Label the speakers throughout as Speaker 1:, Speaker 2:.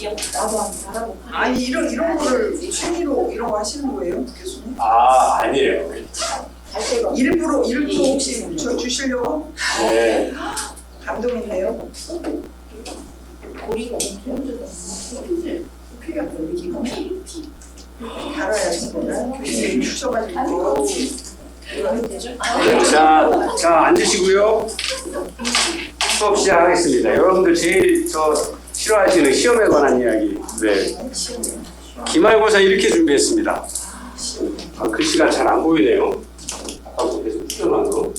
Speaker 1: 나도 한번 알아볼까?
Speaker 2: 아니 이런 거를 취미로 이런 거 하시는 거예요, 교수님?
Speaker 3: 아, 아니에요.
Speaker 1: 갈 데가
Speaker 2: 일부러 혹시 주시려고?
Speaker 3: 네.
Speaker 2: 감동이네요.
Speaker 1: 고리가 엄청
Speaker 2: 피가 걸리기가 달아야지 뭐야. 교수님 주셔가지고.
Speaker 3: 자, 앉으시고요. 수업 시작하겠습니다. 여러분들 제일 싫어하시는 시험에 관한 이야기. 네. 기말고사 이렇게 준비했습니다. 글씨가 잘 안 보이네요. 아까부터 계속 튀어나와서.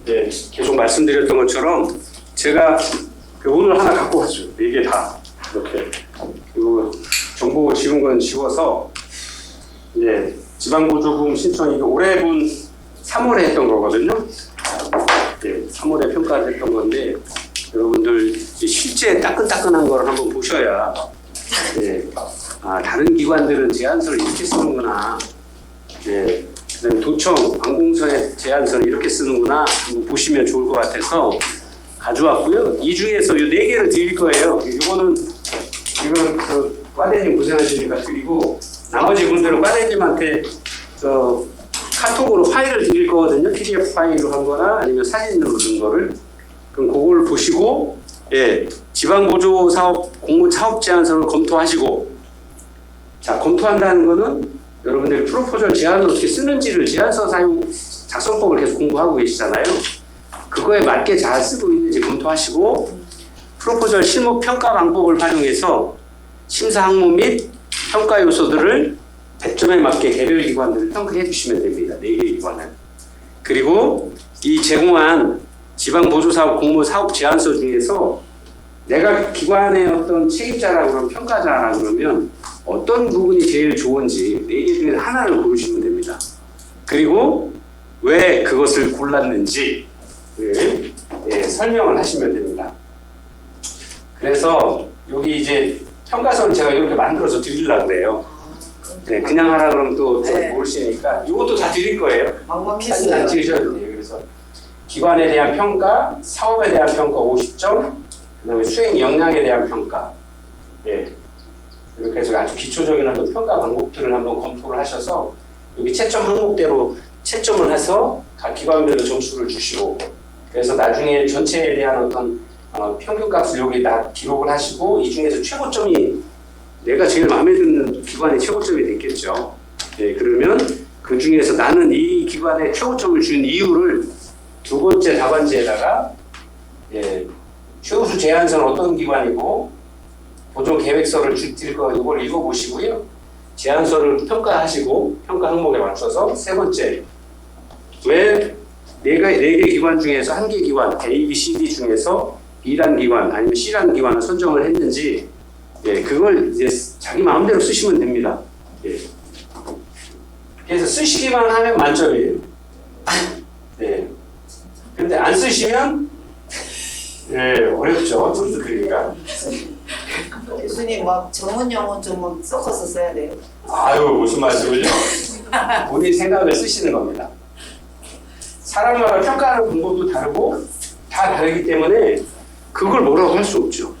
Speaker 3: 네, 계속 말씀드렸던 것처럼 제가 오늘 하나 갖고 왔죠. 4개 다 이렇게. 그리고 정보 지운 건 지워서 이제 지방보조금 신청 이거 올해분 3월에 했던 거거든요. 네, 3월에 평가를 했던 건데 여러분들 실제 따끈따끈한 걸 한번 보셔야 네, 다른 기관들은 제안서를 이렇게 쓰는구나. 네, 그다음에 도청, 관공서의 제안서를 이렇게 쓰는구나 한번 보시면 좋을 것 같아서 가져왔고요. 이 중에서 이 4개를 드릴 거예요. 이거는 지금 과대님 고생하시니까 드리고 나머지 분들은 과대님한테 카톡으로 파일을 드릴 거거든요. PDF 파일로 한 거나 아니면 사진으로 넣은 거를. 그럼 그걸 보시고 지방보조사업 공모 사업 제안서를 검토하시고 자, 검토한다는 거는 여러분들이 프로포절 제안을 어떻게 쓰는지를 제안서 사용 작성법을 계속 공부하고 계시잖아요. 그거에 맞게 잘 쓰고 있는지 검토하시고 프로포절 실무 평가 방법을 활용해서 심사 항목 및 평가 요소들을 배점에 맞게 개별 기관들을 평가해 주시면 됩니다. 4개 기관을. 그리고 이 제공한 지방보조사업 공모 사업 제안서 중에서 내가 기관의 어떤 책임자라 그러면 평가자라 그러면 어떤 부분이 제일 좋은지 4개 중에 하나를 고르시면 됩니다. 그리고 왜 그것을 골랐는지 설명을 하시면 됩니다. 그래서 여기 이제 평가서를 제가 이렇게 만들어서 드리려고 그래요. 네, 그냥 하라 그러면 또 모르시니까 이것도 다 드릴 거예요. 사진 안 찍으셔도 돼요. 그래서 기관에 대한 평가, 사업에 대한 평가 50점, 그다음에 수행 역량에 대한 평가. 네. 이렇게 해서 아주 기초적인 어떤 평가 방법들을 한번 검토를 하셔서 여기 채점 항목대로 채점을 해서 각 기관별로 점수를 주시고 그래서 나중에 전체에 대한 어떤 평균값을 여기 다 기록을 하시고 이 중에서 최고점이 내가 제일 마음에 드는 기관의 최고점이 됐겠죠. 네, 그러면 그 중에서 나는 이 기관에 최고점을 준 이유를 2번째 답안지에다가 최우수 제안서는 어떤 기관이고 보조 계획서를 드릴 거 이걸 읽어보시고요. 제안서를 평가하시고 평가 항목에 맞춰서 3번째 왜 4개 기관 중에서 1개 기관 A, B, C, D 중에서 B란 기관 아니면 C란 기관을 선정을 했는지 그걸 이제 자기 마음대로 쓰시면 됩니다. 그래서 쓰시기만 하면 만점이에요. 근데 안 쓰시면 어렵죠. 점수 그리기가.
Speaker 4: 교수님 막 전문 용어 좀 섞어서 써야 돼요.
Speaker 3: 아유 무슨 말씀이죠? 본인 생각을 쓰시는 겁니다. 사람마다 평가하는 방법도 다르고 다 다르기 때문에 그걸 뭐라고 할 수 없죠.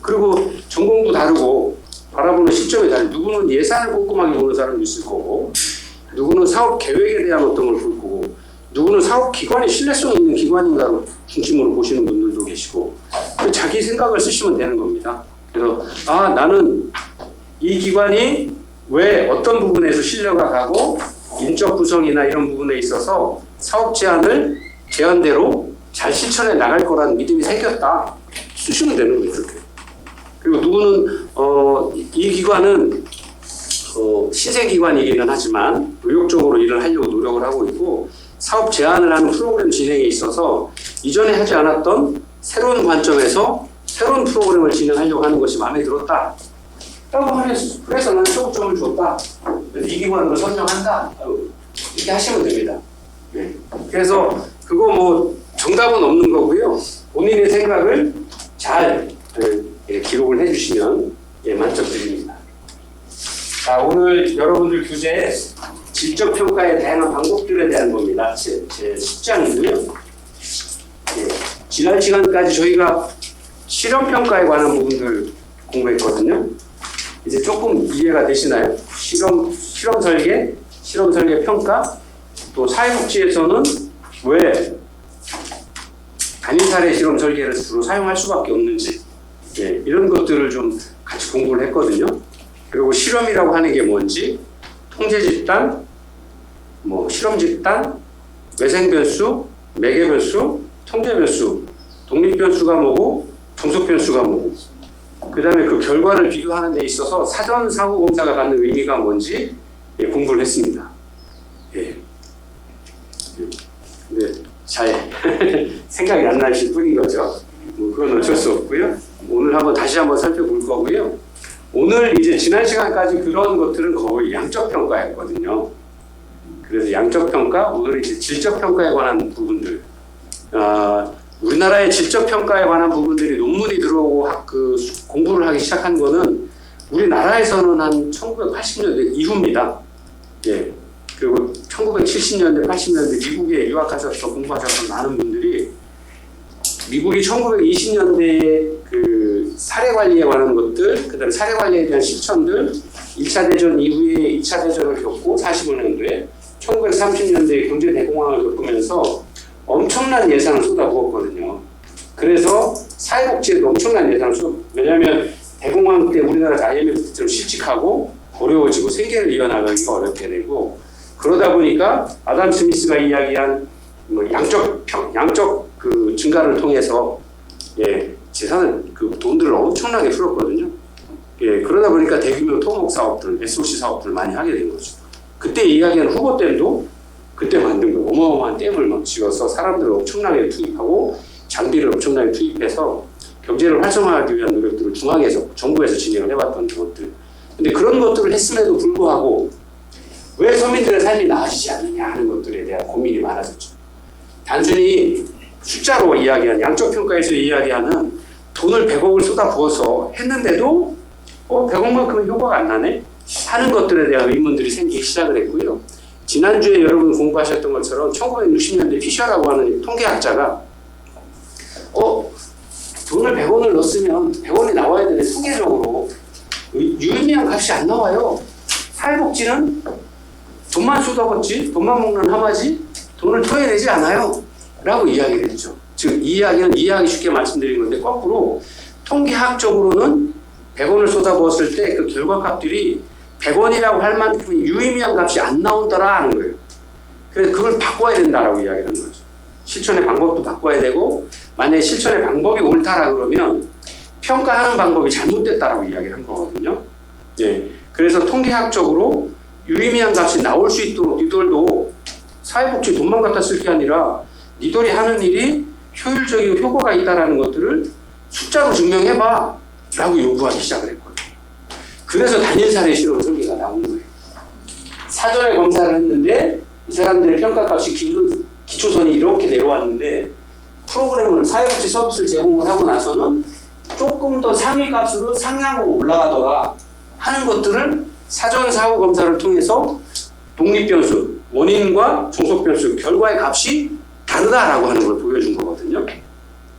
Speaker 3: 그리고 전공도 다르고 바라보는 시점이 다르고 누구는 예산을 꼼꼼하게 보는 사람도 있을 거고 누구는 사업 계획에 대한 어떤 걸 볼 거고 누구는 사업 기관이 신뢰성 있는 기관인가를 중심으로 보시는 분들도 계시고 자기 생각을 쓰시면 되는 겁니다. 그래서 나는 이 기관이 왜 어떤 부분에서 신뢰가 가고 인적 구성이나 이런 부분에 있어서 사업 제안을 제안대로 잘 실천해 나갈 거라는 믿음이 생겼다. 쓰시면 되는 거예요. 이렇게. 그리고 누구는 이 기관은 시세 기관이기는 하지만 의욕적으로 일을 하려고 노력을 하고 있고 사업 제안을 하는 프로그램 진행에 있어서 이전에 하지 않았던 새로운 관점에서 새로운 프로그램을 진행하려고 하는 것이 마음에 들었다. 그래서 나는 최고점을 줬다. 이 기관으로 선정한다. 이렇게 하시면 됩니다. 그래서 그거 뭐 정답은 없는 거고요. 본인의 생각을 잘 기록을 해주시면 만점 드립니다. 자, 오늘 여러분들 교재에 질적 평가의 다양한 방법들에 대한 겁니다. 제 10장이고요. 예, 지난 시간까지 저희가 실험 평가에 관한 부분들 공부했거든요. 이제 조금 이해가 되시나요? 실험 설계 평가, 또 사회복지에서는 왜 단일 사례 실험 설계를 주로 사용할 수밖에 없는지, 예, 이런 것들을 좀 같이 공부를 했거든요. 그리고 실험이라고 하는 게 뭔지, 통제 집단, 실험 집단, 외생 변수, 매개 변수, 통제 변수, 독립 변수가 뭐고, 종속 변수가 뭐고, 그 다음에 그 결과를 비교하는 데 있어서 사전 사후 검사가 갖는 의미가 뭔지, 예, 공부를 했습니다. 예. 근데 잘 생각이 안 나실 뿐인 거죠. 그건 어쩔 수 없고요. 오늘 다시 한번 살펴볼 거고요. 오늘 이제 지난 시간까지 그런 것들은 거의 양적 평가였거든요. 그래서 양적 평가, 오늘 이제 질적 평가에 관한 부분들. 우리나라의 질적 평가에 관한 부분들이 논문이 들어오고 공부를 하기 시작한 거는 우리나라에서는 한 1980년대 이후입니다. 예. 그리고 1970년대, 80년대 미국에 유학하셔서 공부하셨던 많은 분들이 미국이 1920년대에 그 사례 관리에 관한 것들, 그 다음에 사례 관리에 대한 실천들, 1차 대전 이후에 2차 대전을 겪고 45년도에 1930년대에 경제 대공황을 겪으면서 엄청난 예산을 쏟아부었거든요. 그래서 사회복지에도 엄청난 예산을 왜냐하면 대공황 때 우리나라 IMF처럼 실직하고 어려워지고 생계를 이어나가기가 어렵게 되고, 그러다 보니까 아담 스미스가 이야기한 양적 그 증가를 통해서, 예, 재산을 돈들을 엄청나게 풀었거든요. 예, 그러다 보니까 대규모 토목 사업들, SOC 사업들 많이 하게 된 거죠. 그때 이야기한 후보댐도 그때 만든 거예요. 어마어마한 댐을 막 지어서 사람들을 엄청나게 투입하고 장비를 엄청나게 투입해서 경제를 활성화하기 위한 노력들을 중앙에서, 정부에서 진행을 해왔던 것들. 근데 그런 것들을 했음에도 불구하고 왜 서민들의 삶이 나아지지 않느냐 하는 것들에 대한 고민이 많아졌죠. 단순히 숫자로 이야기하는, 양적 평가에서 이야기하는 돈을 100억을 쏟아부어서 했는데도 100억만큼은 효과가 안 나네? 하는 것들에 대한 의문들이 생기기 시작을 했고요. 지난주에 여러분 공부하셨던 것처럼 1960년대 피셔라고 하는 통계학자가 돈을 100원을 넣었으면 100원이 나와야 되는데 통계적으로 유의미한 값이 안 나와요. 사회복지는 돈만 쏟아붓지, 돈만 먹는 하마지 돈을 토해내지 않아요. 라고 이야기를 했죠. 즉, 이 이야기는 이해하기 쉽게 말씀드린 건데, 거꾸로 통계학적으로는 100원을 쏟아부었을 때 그 결과값들이 100원이라고 할 만큼 유의미한 값이 안 나온다라 하는 거예요. 그래서 그걸 바꿔야 된다라고 이야기를 하는 거죠. 실천의 방법도 바꿔야 되고, 만약에 실천의 방법이 옳다라 그러면 평가하는 방법이 잘못됐다라고 이야기를 한 거거든요. 예. 그래서 통계학적으로 유의미한 값이 나올 수 있도록 니들도 사회복지 돈만 갖다 쓸 게 아니라 니들이 하는 일이 효율적이고 효과가 있다라는 것들을 숫자로 증명해봐 라고 요구하기 시작을 했거든요. 그래서 단일 사례 실험 설계가 나온 거예요. 사전에 검사를 했는데 이 사람들의 평가값이 기초선이 이렇게 내려왔는데 프로그램을, 사회복지 서비스를 제공을 하고 나서는 조금 더 상위값으로 상향으로 올라가더라 하는 것들을 사전 사후 검사를 통해서 독립변수, 원인과 종속변수, 결과의 값이 다르다라고 하는 걸 보여준 거거든요.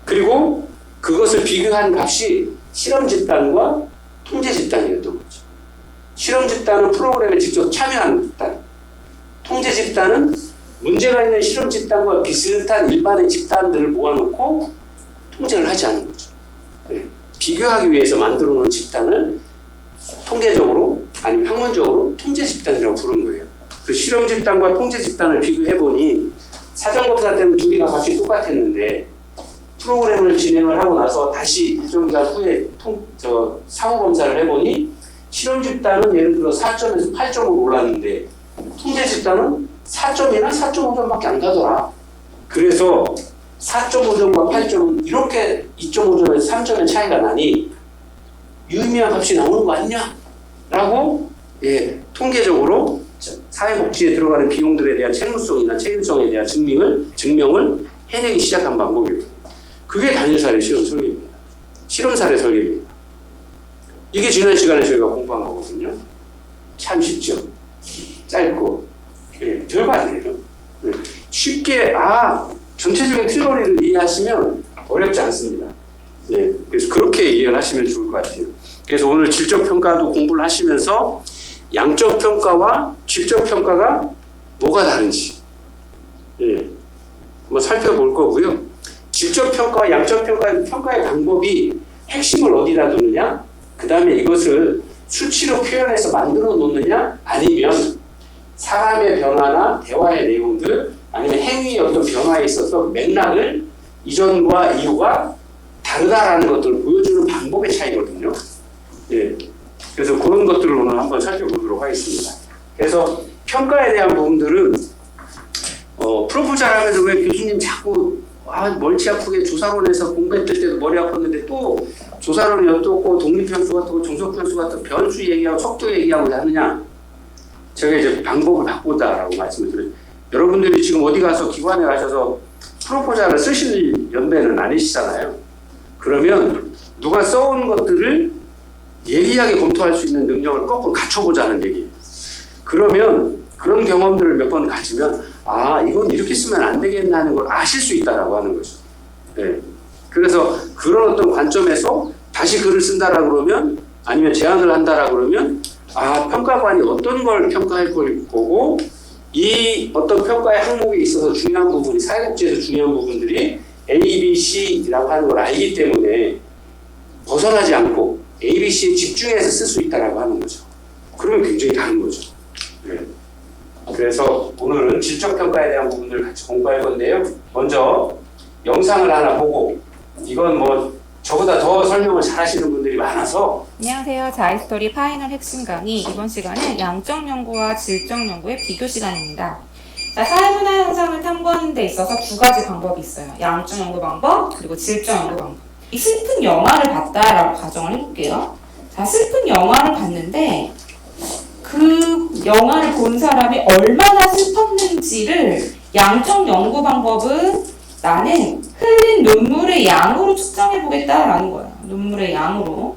Speaker 3: 그리고 그것을 비교한 값이 실험 집단과 통제 집단이었던 거죠. 실험 집단은 프로그램에 직접 참여하는 집단, 통제 집단은 문제가 있는 실험 집단과 비슷한 일반의 집단들을 모아놓고 통제를 하지 않는 거죠. 네. 비교하기 위해서 만들어 놓은 집단을 통계적으로 아니면 학문적으로 통제 집단이라고 부르는 거예요. 그 실험 집단과 통제 집단을 비교해보니 사전검사 때는 두 개가 값이 똑같았는데 프로그램을 진행을 하고 나서 다시 일정 기간 후에 사후검사를 해보니 실험 집단은 예를 들어 4점에서 8점으로 올랐는데 통제 집단은 4점이나 4.5점밖에 안 가더라. 그래서 4.5점과 8점은 이렇게 2.5점에서 3점의 차이가 나니 유의미한 값이 나오는 거 아니냐? 라고 통계적으로 사회복지에 들어가는 비용들에 대한 채무성이나 책임성에 대한 증명을 해내기 시작한 방법이에요. 그게 단일 사례 실험 설계입니다. 실험 사례 설계입니다. 이게 지난 시간에 저희가 공부한 거거든요. 참 쉽죠. 짧고 예, 별거 아니에요. 예, 쉽게 전체적인 틀거리를 이해하시면 어렵지 않습니다. 예, 그래서 그렇게 이해를 하시면 좋을 것 같아요. 그래서 오늘 질적 평가도 공부를 하시면서 양적 평가와 질적 평가가 뭐가 다른지 한번 살펴볼 거고요. 질적 평가와 양적 평가의 방법이 핵심을 어디다 두느냐, 그 다음에 이것을 수치로 표현해서 만들어 놓느냐, 아니면 사람의 변화나 대화의 내용들, 아니면 행위의 어떤 변화에 있어서 맥락을 이전과 이후가 다르다라는 것들을 보여주는 방법의 차이거든요. 예. 그래서 그런 것들을 오늘 한번 살펴보도록 하겠습니다. 그래서 평가에 대한 부분들은 프로포잘 하면서 왜 교수님 자꾸 멀치 아프게 조사론에서 공부했을 때도 머리 아팠는데 또 조사론이 어떻고 독립변수 같고 종속변수 같은 변수 얘기하고 속도 얘기하고 하느냐? 제가 이제 방법을 바꾸다라고 말씀을 드려요. 여러분들이 지금 어디 가서 기관에 가셔서 프로포잘을 쓰실 연배는 아니시잖아요. 그러면 누가 써온 것들을 예리하게 검토할 수 있는 능력을 거꾸로 갖춰보자는 얘기예요. 그러면 그런 경험들을 몇 번 가지면 이건 이렇게 쓰면 안 되겠나 하는 걸 아실 수 있다라고 하는 거죠. 네. 그래서 그런 어떤 관점에서 다시 글을 쓴다라 그러면, 아니면 제안을 한다라 그러면 평가관이 어떤 걸 평가할 거고, 이 어떤 평가의 항목에 있어서 중요한 부분이, 사회복지에서 중요한 부분들이 A, B, C라고 하는 걸 알기 때문에 벗어나지 않고 A, B, C에 집중해서 쓸 수 있다라고 하는 거죠. 그러면 굉장히 다른 거죠. 네. 그래서 오늘은 질적 평가에 대한 부분들을 같이 공부할 건데요. 먼저 영상을 하나 보고, 이건 뭐 저보다 더 설명을 잘 하시는 분들이 많아서.
Speaker 5: 안녕하세요. 자이스토리 파이널 핵심 강의. 이번 시간은 양적 연구와 질적 연구의 비교 시간입니다. 자, 사회문화 현상을 탐구하는 데 있어서 두 가지 방법이 있어요. 양적 연구 방법, 그리고 질적 연구 방법. 이 슬픈 영화를 봤다라고 가정을 해볼게요. 자, 슬픈 영화를 봤는데 그 영화를 본 사람이 얼마나 슬펐는지를 양적 연구 방법은 나는 흘린 눈물의 양으로 측정해보겠다라는 거예요. 눈물의 양으로.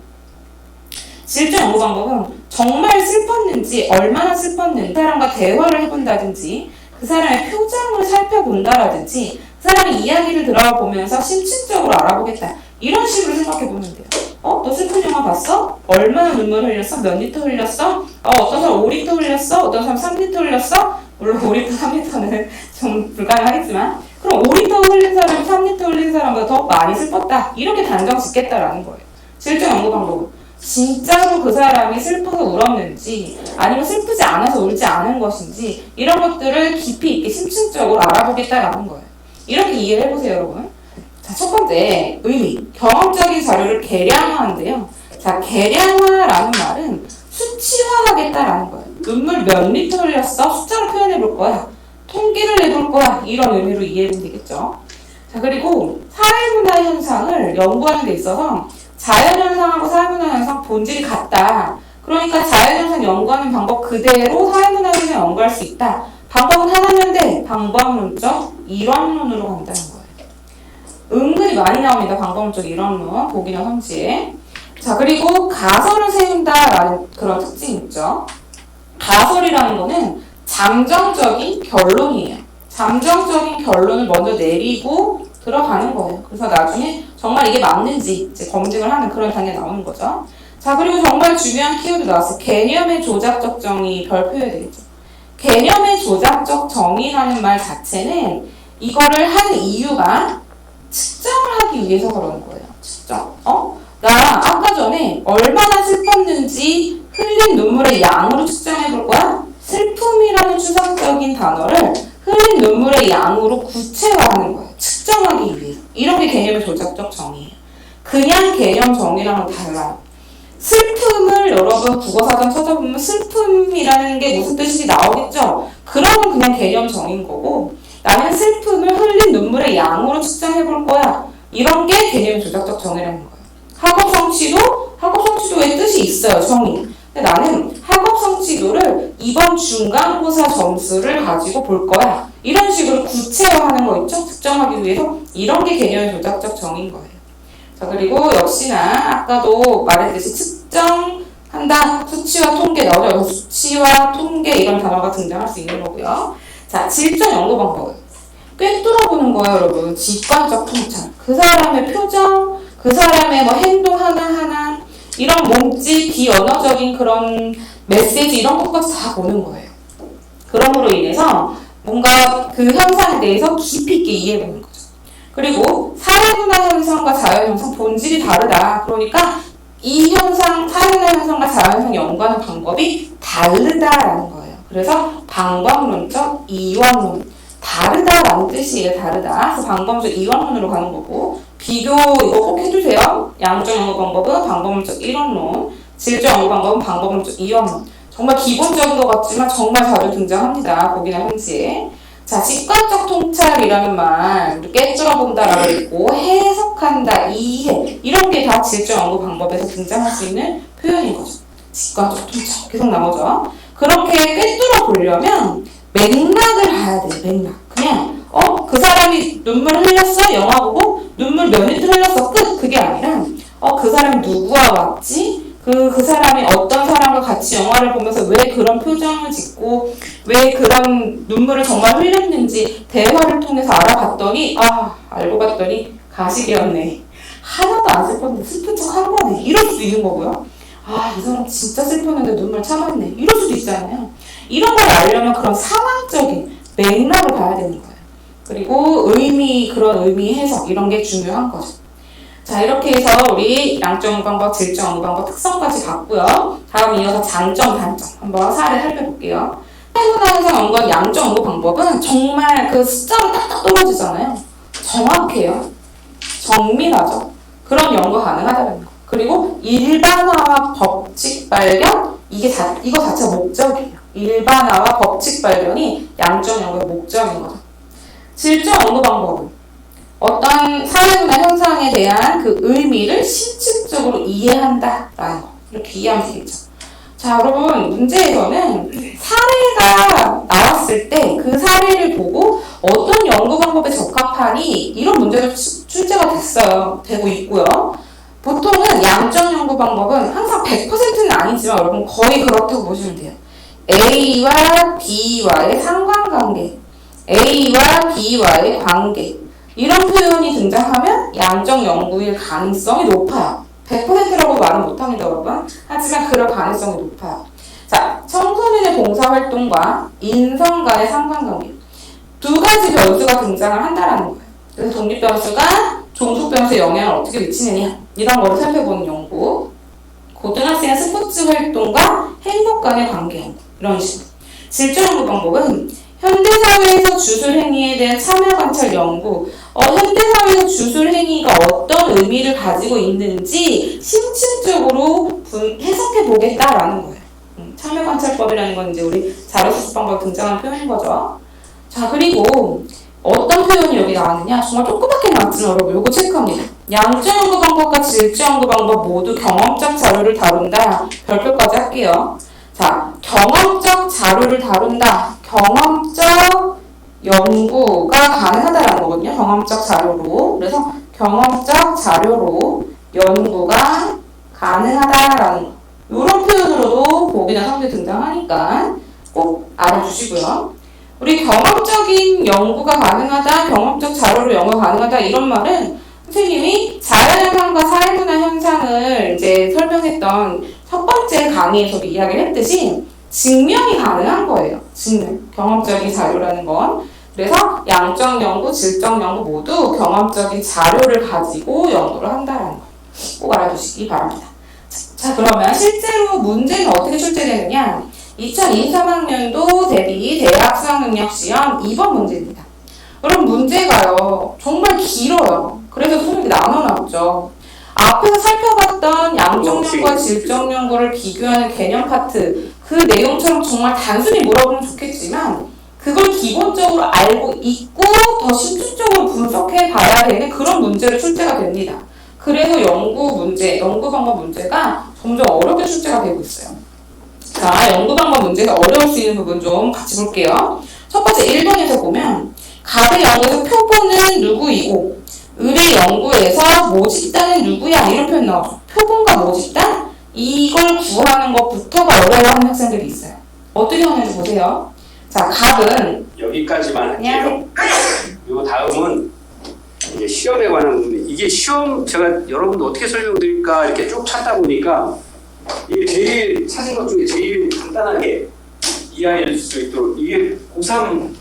Speaker 5: 질적 연구 방법은 정말 슬펐는지, 얼마나 슬펐는지, 그 사람과 대화를 해본다든지, 그 사람의 표정을 살펴본다라든지, 그 사람의 이야기를 들어보면서 심층적으로 알아보겠다. 이런 식으로 생각해보면 돼요. 너 슬픈 영화 봤어? 얼마나 눈물 흘렸어? 몇 리터 흘렸어? 어떤 사람 5리터 흘렸어? 어떤 사람 3리터 흘렸어? 물론 5리터, 3리터는 좀 불가능하겠지만, 그럼 5리터 흘린 사람이 3리터 흘린 사람보다 더 많이 슬펐다. 이렇게 단정 짓겠다라는 거예요. 질적 연구 방법은 진짜로 그 사람이 슬퍼서 울었는지, 아니면 슬프지 않아서 울지 않은 것인지, 이런 것들을 깊이 있게 심층적으로 알아보겠다라는 거예요. 이렇게 이해를 해보세요, 여러분. 자, 첫 번째, 의미. 경험적인 자료를 계량화한대요. 자, 계량화라는 말은 수치화하겠다라는 거예요. 눈물 몇 리터 흘렸어? 숫자로 표현해볼 거야. 통계를 내볼 거야. 이런 의미로 이해하면 되겠죠. 자, 그리고 사회문화 현상을 연구하는 데 있어서 자연현상하고 사회문화 현상 본질이 같다. 그러니까 자연현상 연구하는 방법 그대로 사회문화 현상 연구할 수 있다. 방법은 하나인데 방법론적 이론론으로 간다는 거예요. 은근히 많이 나옵니다. 방법론적 이론론, 보기나 성지에. 자, 그리고 가설을 세운다라는 그런 특징이 있죠. 가설이라는 거는 잠정적인 결론이에요. 잠정적인 결론을 먼저 내리고 들어가는 거예요. 그래서 나중에 정말 이게 맞는지 이제 검증을 하는 그런 단계가 나오는 거죠. 자, 그리고 정말 중요한 키워드 나왔어요. 개념의 조작적 정의 별표해야 되겠죠. 개념의 조작적 정의라는 말 자체는 이거를 하는 이유가 측정을 하기 위해서 그러는 거예요. 측정. 나 아까 전에 얼마나 슬펐는지 흘린 눈물의 양으로 측정해 볼 거야? 슬픔이라는 추상적인 단어를 흘린 눈물의 양으로 구체화하는 거예요. 측정하기 위해. 이런 게 개념의 조작적 정의예요. 그냥 개념 정의랑은 달라요. 슬픔을 여러분 국어사전 찾아보면 슬픔이라는 게 무슨 뜻인지 나오겠죠? 그러면 그냥 개념 정의인 거고, 나는 슬픔을 흘린 눈물의 양으로 측정해 볼 거야. 이런 게 개념의 조작적 정의라는 거예요. 학업 성취도의 뜻이 있어요, 정의. 근데 나는 학업 성취도를 이번 중간고사 점수를 가지고 볼 거야. 이런 식으로 구체화하는 거 있죠? 측정하기 위해서. 이런 게 개념의 조작적 정의인 거예요. 자, 그리고 역시나 아까도 말했듯이 측정 한다. 수치와 통계 나오죠. 여기서 수치와 통계 이런 단어가 등장할 수 있는 거고요. 자, 질적 연구 방법은 꿰뚫어보는 거예요, 여러분. 직관적 통찰. 그 사람의 표정, 그 사람의 뭐 행동 하나하나, 이런 몸짓, 비언어적인 그런 메시지 이런 것까지 다 보는 거예요. 그럼으로 인해서 뭔가 그 현상에 대해서 깊이 있게 이해해보는 거죠. 그리고 사회문화 현상과 자연현상 본질이 다르다. 그러니까 이 현상, 사회문화 현상과 자연현상 연구하는 방법이 다르다라는 거예요. 그래서 방법론적 이원론. 다르다라는 뜻이에요. 다르다. 그래서 방법론적 이원론으로 가는 거고, 비교 이거 꼭 해주세요. 양적 연구 방법은 방법론적 이원론, 질적 연구 방법은 방법론적 이원론. 정말 기본적인 것 같지만 정말 자주 등장합니다. 거기나 현지에. 자, 직관적 통찰이라는 말, 우리 꿰뚫어본다라고 했고, 해석한다, 이해, 이런 게 다 질적 연구 방법에서 등장할 수 있는 표현인 거죠. 직관적 통찰. 계속 나오죠. 그렇게 꿰뚫어 보려면 맥락을 봐야 돼요. 맥락. 그냥 그 사람이 눈물 흘렸어? 영화 보고 눈물 몇 리터 흘렸어? 끝. 그게 아니라 그 사람이 누구와 왔지? 그 사람이 어떤 사람과 같이 영화를 보면서 왜 그런 표정을 짓고 왜 그런 눈물을 정말 흘렸는지 대화를 통해서 알아봤더니 알고 봤더니 가식이었네. 하나도 안 슬펐는데 슬픈 척 한 거네. 이럴 수도 있는 거고요. 이 사람 진짜 슬펐는데 눈물 참았네. 이럴 수도 있잖아요. 이런 걸 알려면 그런 상황적인 맥락을 봐야 되는 거예요. 그리고 그런 의미 해석 이런 게 중요한 거죠. 자, 이렇게 해서 우리 양적 연구 방법, 질적 연구 방법 특성까지 봤고요. 다음 이어서 장점, 단점 한번 사례 살펴볼게요. 사회문화 현상 연구원 양적 연구 방법은 정말 그 숫자로 딱딱 떨어지잖아요. 정확해요. 정밀하죠. 그런 연구 가능하다는 거. 그리고 일반화와 법칙 발견, 이거 자체가 목적이에요. 일반화와 법칙 발견이 양적 연구의 목적인 거죠. 질적 연구 방법은 어떤 사회문화 현상에 대한 그 의미를 실질적으로 이해한다라는 거. 이렇게 이해하면 되겠죠. 자, 여러분, 문제에서는 사례가 나왔을 때 그 사례를 보고 어떤 연구 방법에 적합하니 이런 문제도 출제가 되고 있고요. 보통은 양적 연구 방법은 항상 100%는 아니지만 여러분 거의 그렇다고 보시면 돼요. A와 B와의 상관관계, A와 B와의 관계 이런 표현이 등장하면 양적 연구일 가능성이 높아요. 100%라고 말은 못합니다, 여러분. 하지만 그럴 가능성이 높아요. 자, 청소년의 봉사활동과 인성 간의 상관관계 두 가지 변수가 등장을 한다라는 거예요. 그래서 독립변수가 종속변수의 영향을 어떻게 미치느냐 이런 거를 살펴보는 연구. 고등학생의 스포츠 활동과 행복 간의 관계 연구 이런 식으로. 질적 연구 방법은 현대사회에서 주술행위에 대한 참여관찰 연구, 현대사회에서 주술행위가 어떤 의미를 가지고 있는지 심층적으로 해석해 보겠다라는 거예요. 참여관찰법이라는 건 이제 우리 자료수집 방법에 등장하는 표현인 거죠. 자, 그리고 어떤 표현이 여기 나왔느냐? 정말 조그맣게 나왔지만 여러분 이거 체크합니다. 양적 연구 방법과 질적 연구 방법 모두 경험적 자료를 다룬다. 별표까지 할게요. 자, 경험적 자료를 다룬다. 경험적 연구가 가능하다라는 거거든요. 경험적 자료로. 그래서 경험적 자료로 연구가 가능하다라는 거. 이런 표현으로도 보기나 성대 등장하니까 꼭 알아주시고요. 우리 경험적인 연구가 가능하다, 경험적 자료로 연구가 가능하다 이런 말은 선생님이 자연현상과 사회문화 현상을 이제 설명했던 첫 번째 강의에서도 이야기를 했듯이 증명이 가능한 거예요. 증명. 경험적인 자료라는 건. 그래서 양적 연구, 질적 연구 모두 경험적인 자료를 가지고 연구를 한다는 거. 꼭 알아두시기 바랍니다. 자, 그러면 실제로 문제는 어떻게 출제되느냐? 2023학년도 대비 대학 수학능력시험 2번 문제입니다. 여러분 문제가요. 정말 길어요. 그래서 수능이 나눠놨죠. 앞에서 살펴봤던 양적 연구와 질적 연구를 비교하는 개념 파트 그 내용처럼 정말 단순히 물어보면 좋겠지만 그걸 기본적으로 알고 있고 더 심층적으로 분석해 봐야 되는 그런 문제로 출제가 됩니다. 그래서 연구 방법 문제가 점점 어렵게 출제가 되고 있어요. 자, 연구 방법 문제가 어려울 수 있는 부분 좀 같이 볼게요. 첫 번째 1번에서 보면 갑의 연구에서 표본은 누구이고 을의 연구에서 모집단은 누구야 이런 표현 나오죠. 표본과 모집단 이걸 구하는 것부터가 어려워하는 학생들이 있어요. 어떻게 하는지 보세요. 자, 값은
Speaker 3: 여기까지만 할게요.
Speaker 5: 안녕하세요.
Speaker 3: 요 다음은 이제 시험에 관한 부분. 이게 시험 제가 여러분들 어떻게 설명드릴까 이렇게 쭉 찾다 보니까 이게 제일 찾은 것 중에 제일 간단하게 이해할 수 있도록 이게 고3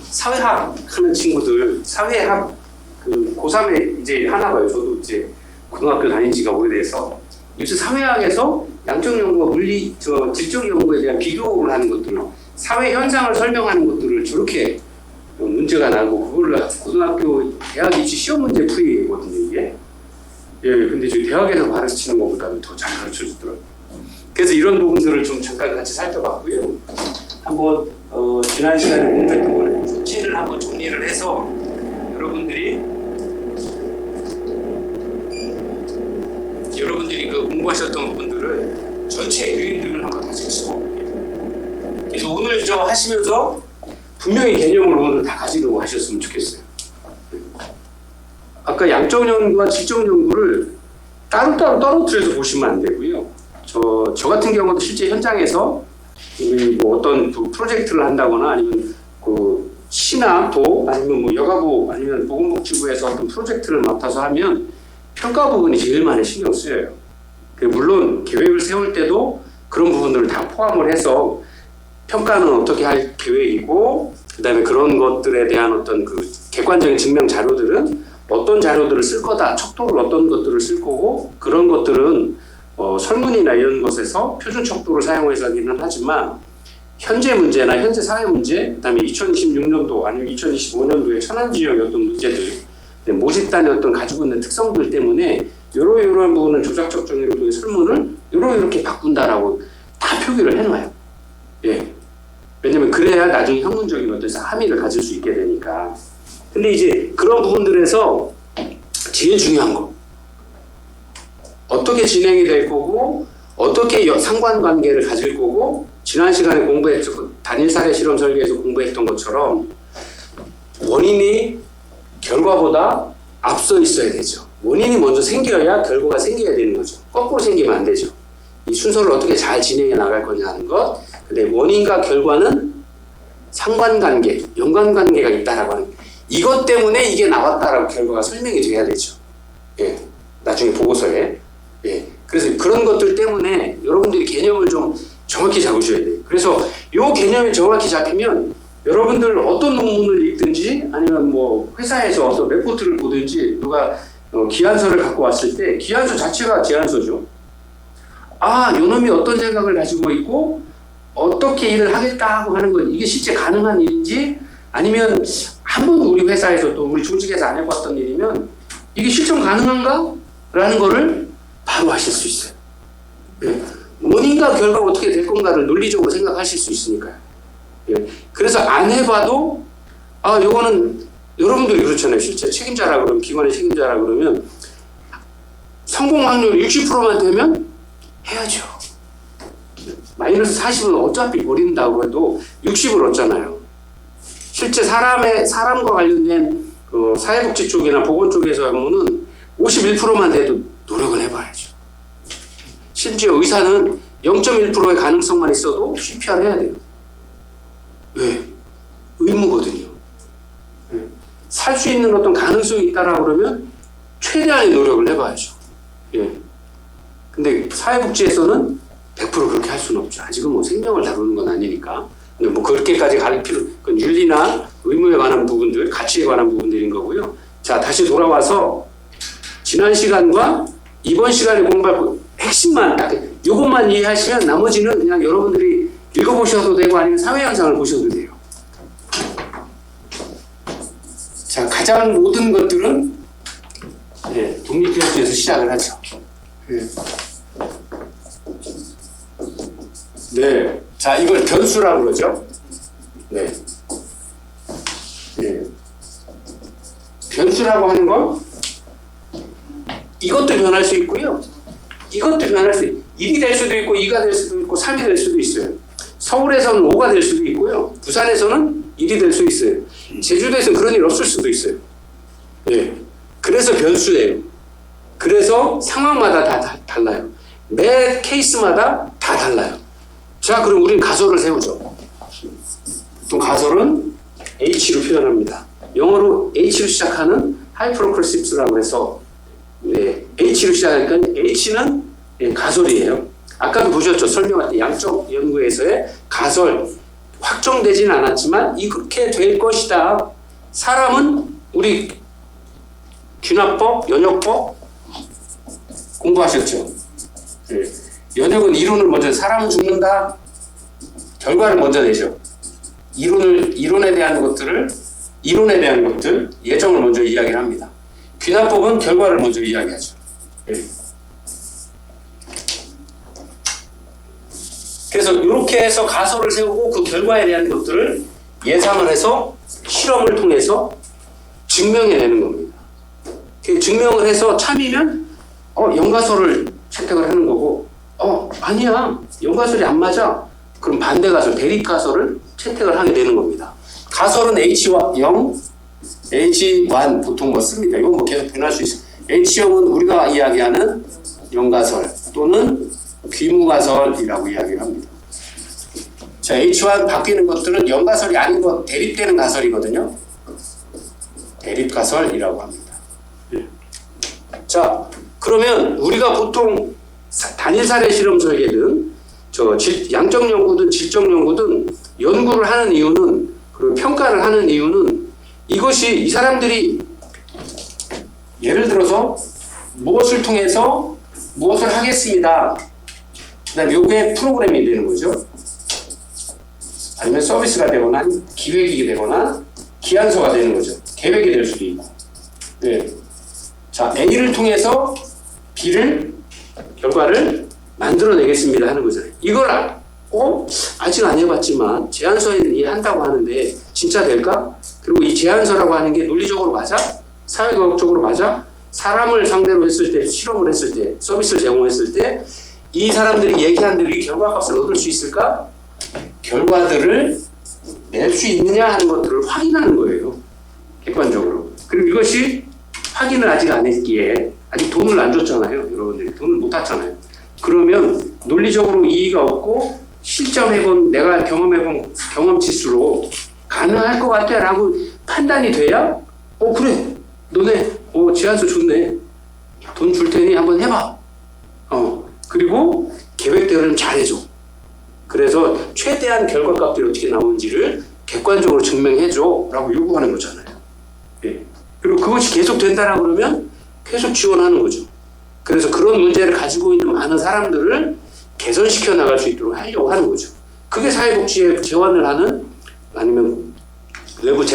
Speaker 3: 사회학 하는 친구들 사회학 그 고3에 이제 하나 봐요. 저도 이제 고등학교 다닌 지가 오래돼서 요새 사회학에서 양적 연구와 물리 질적 연구에 대한 비교를 하는 것들, 사회 현상을 설명하는 것들을 저렇게 문제가 나고 그걸 고등학교 대학 입시 시험 문제 풀이거든요 이게. 예, 근데 저희 대학에서 가르치는 것보다는 더 잘 가르쳐 주더라고요. 그래서 이런 부분들을 좀 잠깐 같이 살펴봤고요. 한번 지난 시간에 공부했던 거를 후치를 한번 정리를 해서 여러분들이 그 공부하셨던 부분들을 전체 그림들을 한번 다시 써볼게요. 그래서 오늘 저 하시면서 분명히 개념을 오늘 다 가지려고 하셨으면 좋겠어요. 아까 양적 연구와 질적 연구를 따로따로 떨어뜨려서 보시면 안 되고요. 저 같은 경우도 실제 현장에서 뭐 어떤 그 프로젝트를 한다거나 아니면 그 시나 도 아니면 뭐 여가부 아니면 보건복지부에서 어떤 프로젝트를 맡아서 하면 평가 부분이 제일 많이 신경 쓰여요. 물론 계획을 세울 때도 그런 부분들을 다 포함을 해서 평가는 어떻게 할 계획이고 그다음에 그런 것들에 대한 어떤 그 객관적인 증명 자료들은 어떤 자료들을 쓸 거다, 척도를 어떤 것들을 쓸 거고 그런 것들은 설문이나 이런 것에서 표준 척도를 사용해서 하기는 하지만 현재 문제나 현재 사회 문제, 그다음에 2026년도 아니면 2025년도에 천안지역의 어떤 문제들, 모집단의 어떤 가지고 있는 특성들 때문에 이러한 부분은 조작적 정의를 통해 설문을 이렇게 바꾼다라고 다 표기를 해놔요. 예. 왜냐면 그래야 나중에 학문적인 어떤 함의를 가질 수 있게 되니까. 근데 이제 그런 부분들에서 제일 중요한 거. 어떻게 진행이 될 거고, 어떻게 상관관계를 가질 거고, 지난 시간에 공부했던, 단일 사례 실험 설계에서 공부했던 것처럼 원인이 결과보다 앞서 있어야 되죠. 원인이 먼저 생겨야 결과가 생겨야 되는 거죠. 거꾸로 생기면 안 되죠. 이 순서를 어떻게 잘 진행해 나갈 거냐 하는 것. 근데 원인과 결과는 상관관계, 연관관계가 있다라고 하는 이것 때문에 이게 나왔다라고 결과가 설명이 돼야 되죠. 예, 나중에 보고서에. 예, 그래서 그런 것들 때문에 여러분들이 개념을 좀 정확히 잡으셔야 돼요. 그래서 이 개념이 정확히 잡히면 여러분들 어떤 논문을 읽든지 아니면 뭐 회사에서 어떤 레포트를 보든지 누가 기한서를 갖고 왔을 때 기한서 자체가 제안서죠. 아, 요놈이 어떤 생각을 가지고 있고 어떻게 일을 하겠다고 하는 건 이게 실제 가능한 일인지 아니면 한 번도 우리 회사에서 또 우리 조직에서 안 해봤던 일이면 이게 실천 가능한가? 라는 거를 바로 하실 수 있어요. 예. 원인과 결과가 어떻게 될 건가를 논리적으로 생각하실 수 있으니까요. 예. 그래서 안 해봐도 아, 요거는 여러분들이 그렇잖아요. 실제 책임자라 그러면 기관의 책임자라 그러면 성공 확률 60%만 되면 해야죠. 마이너스 40은 어차피 버린다고 해도 60을 얻잖아요. 실제 사람과 관련된 사회복지 쪽이나 보건 쪽에서 하면은 51%만 돼도 노력을 해봐야죠. 심지어 의사는 0.1%의 가능성만 있어도 CPR 해야 돼요. 왜? 의무거든요. 살 수 있는 어떤 가능성이 있다라고 그러면 최대한의 노력을 해봐야죠. 예. 근데 사회복지에서는 100% 그렇게 할 수는 없죠. 아직은 뭐 생명을 다루는 건 아니니까. 근데 뭐 그렇게까지 갈 필요, 그건 윤리나 의무에 관한 부분들, 가치에 관한 부분들인 거고요. 자, 다시 돌아와서 지난 시간과 이번 시간에 공부할 핵심만 딱 이것만 이해하시면 나머지는 그냥 여러분들이 읽어보셔도 되고 아니면 사회현상을 보셔도 돼요. 자, 가장 모든 것들은 독립변수에서 시작을 하죠. 네. 자, 이걸 변수라고 그러죠. 네. 네. 변수라고 하는 건 이것도 변할 수 있고요. 이것도 변할 수 있고 1이 될 수도 있고 2가 될 수도 있고 3이 될 수도 있어요. 서울에서는 5가 될 수도 있고요. 부산에서는 1이 될 수 있어요. 제주도에서는 그런 일 없을 수도 있어요. 네. 그래서 변수예요. 그래서 상황마다 다 달라요. 매 케이스마다 다 달라요. 자, 그럼 우리는 가설을 세우죠. 또 가설은 H로 표현합니다. 영어로 H로 시작하는 하이퍼클립스라고 해서 H로 시작하니까 H는 가설이에요. 아까도 보셨죠? 설명할 때 양적 연구에서의 가설 확정되지는 않았지만 이렇게 될 것이다. 사람은 우리 균합법, 연역법 공부하셨죠? 연역은 이론을 먼저 사람은 죽는다. 결과를 먼저 내죠. 이론에 대한 것들, 예정을 먼저 이야기를 합니다. 균합법은 결과를 먼저 이야기하죠. 그래서 이렇게 해서 가설을 세우고 그 결과에 대한 것들을 예상을 해서 실험을 통해서 증명해내는 겁니다. 증명을 해서 참이면 연가설을 채택을 하는 거고 아니야 연가설이 안 맞아 그럼 반대 가설 대립 가설을 채택을 하게 되는 겁니다. 가설은 H0, H1 보통 뭐 씁니다. 이건 뭐 계속 변할 수 있어요. H0은 우리가 이야기하는 연가설 또는 귀무가설이라고 이야기를 합니다. 자, H1 바뀌는 것들은 연가설이 아닌 것 대립되는 가설이거든요. 대립가설이라고 합니다. 자, 그러면 우리가 보통 단일 사례 실험 설계든 양적 연구든 질적 연구든 연구를 하는 이유는 그리고 평가를 하는 이유는 이것이 이 사람들이 예를 들어서 무엇을 통해서 무엇을 하겠습니다. 그다음에 요게 프로그램이 되는 거죠. 아니면 서비스가 되거나 기획이 되거나 기한서가 되는 거죠. 계획이 될 수도 있고. 네. 자, A를 통해서 B를 결과를 만들어내겠습니다 하는 거잖아요. 이걸 아직 안 해봤지만 제안서에 한다고 하는데 진짜 될까? 그리고 이 제안서라고 하는 게 논리적으로 맞아? 사회과학적으로 맞아? 사람을 상대로 했을 때, 실험을 했을 때, 서비스를 제공했을 때 이 사람들이 얘기한 대로 이 결과값을 얻을 수 있을까? 결과들을 낼 수 있느냐 하는 것들을 확인하는 거예요. 객관적으로. 그리고 이것이 확인을 아직 안 했기에 아직 돈을 안 줬잖아요. 여러분들이 돈을 못 탔잖아요. 그러면 논리적으로 이의가 없고 실점해본 내가 경험해본 경험치수로 가능할 것 같아 라고 판단이 돼야 그래 너네 제안서 좋네 돈 줄 테니 한번 해봐 그리고 계획대로는 잘해줘. 그래서 최대한 결과값들이 어떻게 나오는지를 객관적으로 증명해줘 라고 요구하는 거잖아요. 예. 그리고 그것이 계속 된다라고 그러면 계속 지원하는 거죠. 그래서 그런 문제를 가지고 있는 많은 사람들을 개선시켜 나갈 수 있도록 하려고 하는 거죠. 그게 사회복지에 재원을 하는 아니면 외부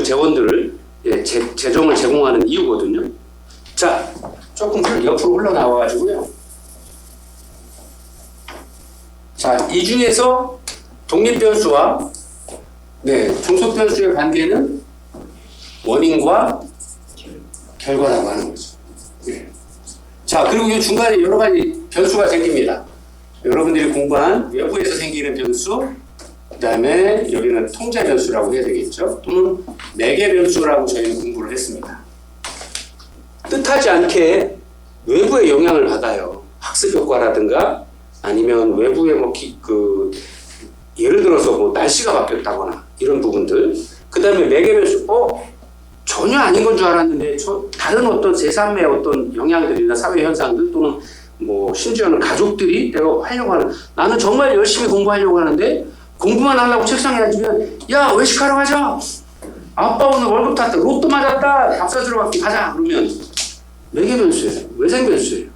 Speaker 3: 재원들을 재정을 제공하는 이유거든요. 자, 조금 옆으로 흘러나와가지고요. 자, 이 중에서 독립변수와 종속변수의 관계는 원인과 결과라고 하는 거죠. 자, 그리고 이 중간에 여러 가지 변수가 생깁니다. 여러분들이 공부한 외부에서 생기는 변수, 그 다음에 여기는 통제 변수라고 해야 되겠죠. 또는 매개 변수라고 저희는 공부를 했습니다. 뜻하지 않게 외부의 영향을 받아요. 학습 효과라든가 아니면 외부의 예를 들어서 날씨가 바뀌었다거나 이런 부분들. 그 다음에 매개 변수, 전혀 아닌 건 줄 알았는데 다른 어떤 제3의 어떤 영향들이나 사회 현상들 또는 심지어는 가족들이 내가 하려고 하는 나는 정말 열심히 공부하려고 하는데 공부만 하려고 책상에 앉으면 야 외식하러 가자 아빠 오늘 월급 탔다 로또 맞았다 밥 사주러 갈게 가자 그러면 매개 변수예요. 외생 변수예요.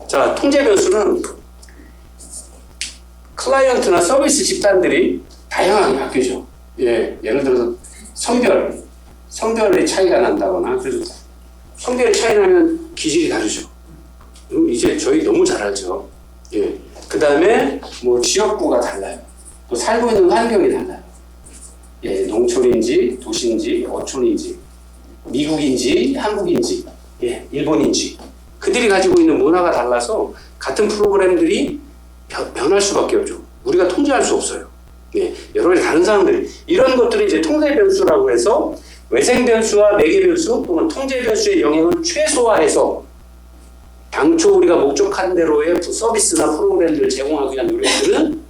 Speaker 3: 자, 통제 변수는 클라이언트나 서비스 집단들이 다양하게 바뀌죠. 예를 들어서 성별의 차이가 난다거나 그래서 성별의 차이 나면 기질이 다르죠. 이제 저희 너무 잘 알죠. 그 다음에 지역구가 달라요. 또 살고 있는 환경이 달라요. 농촌인지 도시인지 어촌인지 미국인지 한국인지 일본인지 그들이 가지고 있는 문화가 달라서 같은 프로그램들이 변할 수밖에 없죠. 우리가 통제할 수 없어요. 여러 가지 다른 사람들 이런 것들이 이제 통제 변수라고 해서 외생 변수와 매개 변수 또는 통제 변수의 영향을 최소화해서 당초 우리가 목적한 대로의 서비스나 프로그램들을 제공하기 위한 노력들은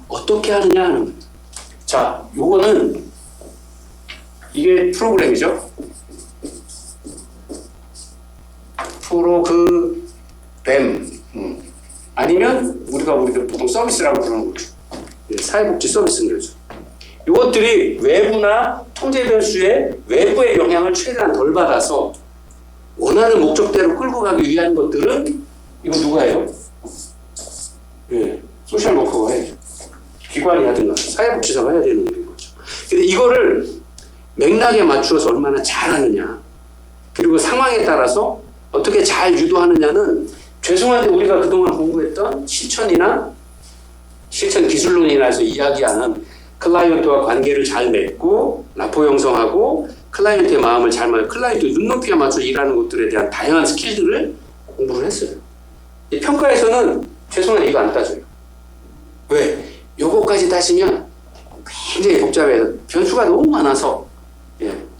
Speaker 3: 어떻게 하느냐 하는 거예요. 자, 요거는 이게 프로그램이죠. 프로그램. 아니면 우리가 보통 서비스라고 부르는 거죠. 사회복지 서비스인 거죠. 이것들이 외부나 통제 변수의 외부의 영향을 최대한 덜 받아서 원하는 목적대로 끌고 가기 위한 것들은 이거 누가 해요? 소셜 워커가 해요. 기관이 하든가 사회복지사가 해야 되는 거죠. 근데 이거를 맥락에 맞추어서 얼마나 잘하느냐, 그리고 상황에 따라서 어떻게 잘 유도하느냐는 죄송한데 우리가 그동안 공부했던 실천 기술론이라서 이야기하는 클라이언트와 관계를 잘 맺고 라포 형성하고 클라이언트의 마음을 잘 맞고 클라이언트 눈높이에 맞춰 일하는 것들에 대한 다양한 스킬들을 공부를 했어요. 이 평가에서는 죄송한데 이거 안 따져요. 왜? 요거까지 따지면 굉장히 복잡해요. 변수가 너무 많아서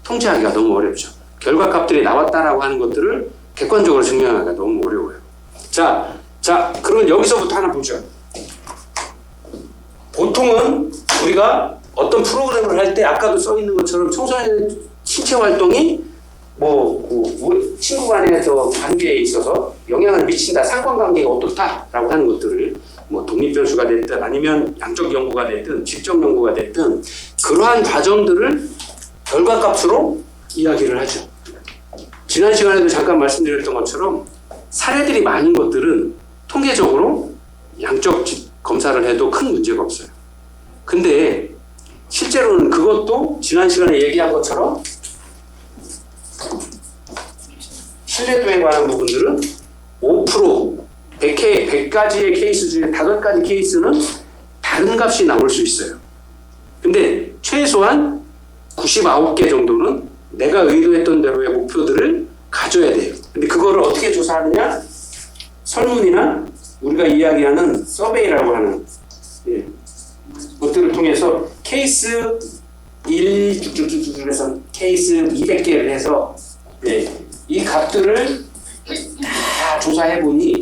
Speaker 3: 통제하기가 너무 어렵죠. 결과값들이 나왔다라고 하는 것들을 객관적으로 증명하기가 너무 어려워요. 자, 그러면 여기서부터 하나 보죠. 보통은 우리가 어떤 프로그램을 할 때 아까도 써 있는 것처럼 청소년의 신체 활동이 친구 간의 관계에 있어서 영향을 미친다, 상관관계가 어떻다라고 하는 것들을 독립변수가 됐든 아니면 양적 연구가 됐든 질적 연구가 됐든 그러한 과정들을 결과값으로 이야기를 하죠. 지난 시간에도 잠깐 말씀드렸던 것처럼 사례들이 많은 것들은 통계적으로 양적 검사를 해도 큰 문제가 없어요. 근데 실제로는 그것도 지난 시간에 얘기한 것처럼 신뢰도에 관한 부분들은 5%, 100가지의 케이스 중에 5가지 케이스는 다른 값이 나올 수 있어요. 근데 최소한 99개 정도는 내가 의도했던 대로의 목표들을 가져야 돼요. 근데 그거를 어떻게 조사하느냐? 설문이나 우리가 이야기하는 서베이라고 하는 것들을 통해서 케이스 1 쭉쭉쭉 해서 케이스 200개를 해서 이 값들을 다 조사해보니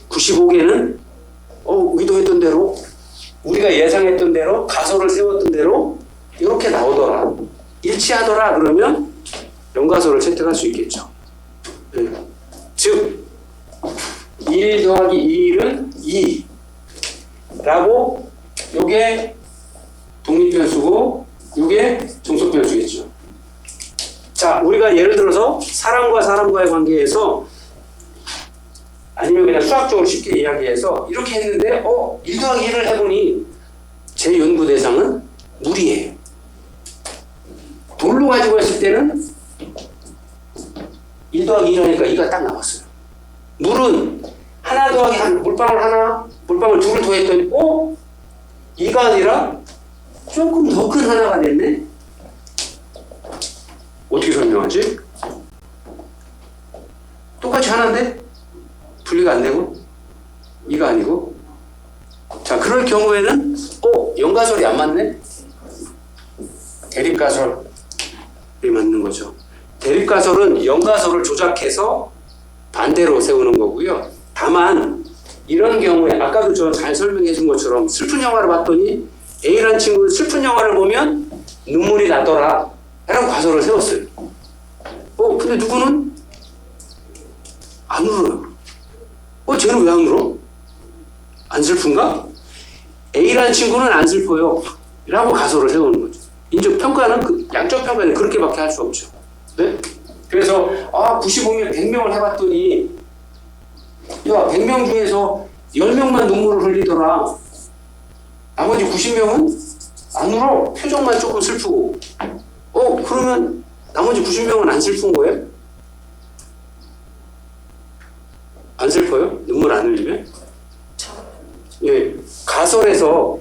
Speaker 3: 95개는 의도했던 대로 우리가 예상했던 대로 가설을 세웠던 대로 이렇게 나오더라, 일치하더라. 그러면 연가설을 채택할 수 있겠죠. 즉 1 더하기 1은 2라고, 요게 독립변수고 요게 종속변수겠죠. 자, 우리가 예를 들어서 사람과 사람과의 관계에서 아니면 그냥 수학적으로 쉽게 이야기해서 이렇게 했는데 1 더하기 1을 해보니 제 연구 대상은 물이에요. 돌로 가지고 했을 때는 1 더하기 1 하니까 2가 딱 나왔어요. 물은 하나 더하기 물방울 하나, 물방울 둘을 더했더니 2가 아니라 조금 더 큰 하나가 됐네? 어떻게 설명하지? 똑같이 하나인데 분리가 안 되고 2가 아니고. 자, 그럴 경우에는 연가설이 안 맞네? 대립가설이 맞는 거죠. 대립가설은 연가설을 조작해서 반대로 세우는 거고요. 다만 이런 경우에 아까도 저 잘 설명해 준 것처럼 슬픈 영화를 봤더니 A라는 친구는 슬픈 영화를 보면 눈물이 나더라 라는 가설을 세웠어요. 근데 누구는 안 울어요. 쟤는 왜 안 울어? 안 슬픈가? A라는 친구는 안 슬퍼요 라고 가설을 세우는 거죠. 인적평가는 양적평가는 그렇게밖에 할 수 없죠. 네? 그래서 95명 100명을 해봤더니 100명 중에서 10명만 눈물을 흘리더라, 나머지 90명은 안 울어, 표정만 조금 슬프고. 그러면 나머지 90명은 안 슬픈 거예요? 안 슬퍼요? 눈물 안 흘리면? 가설에서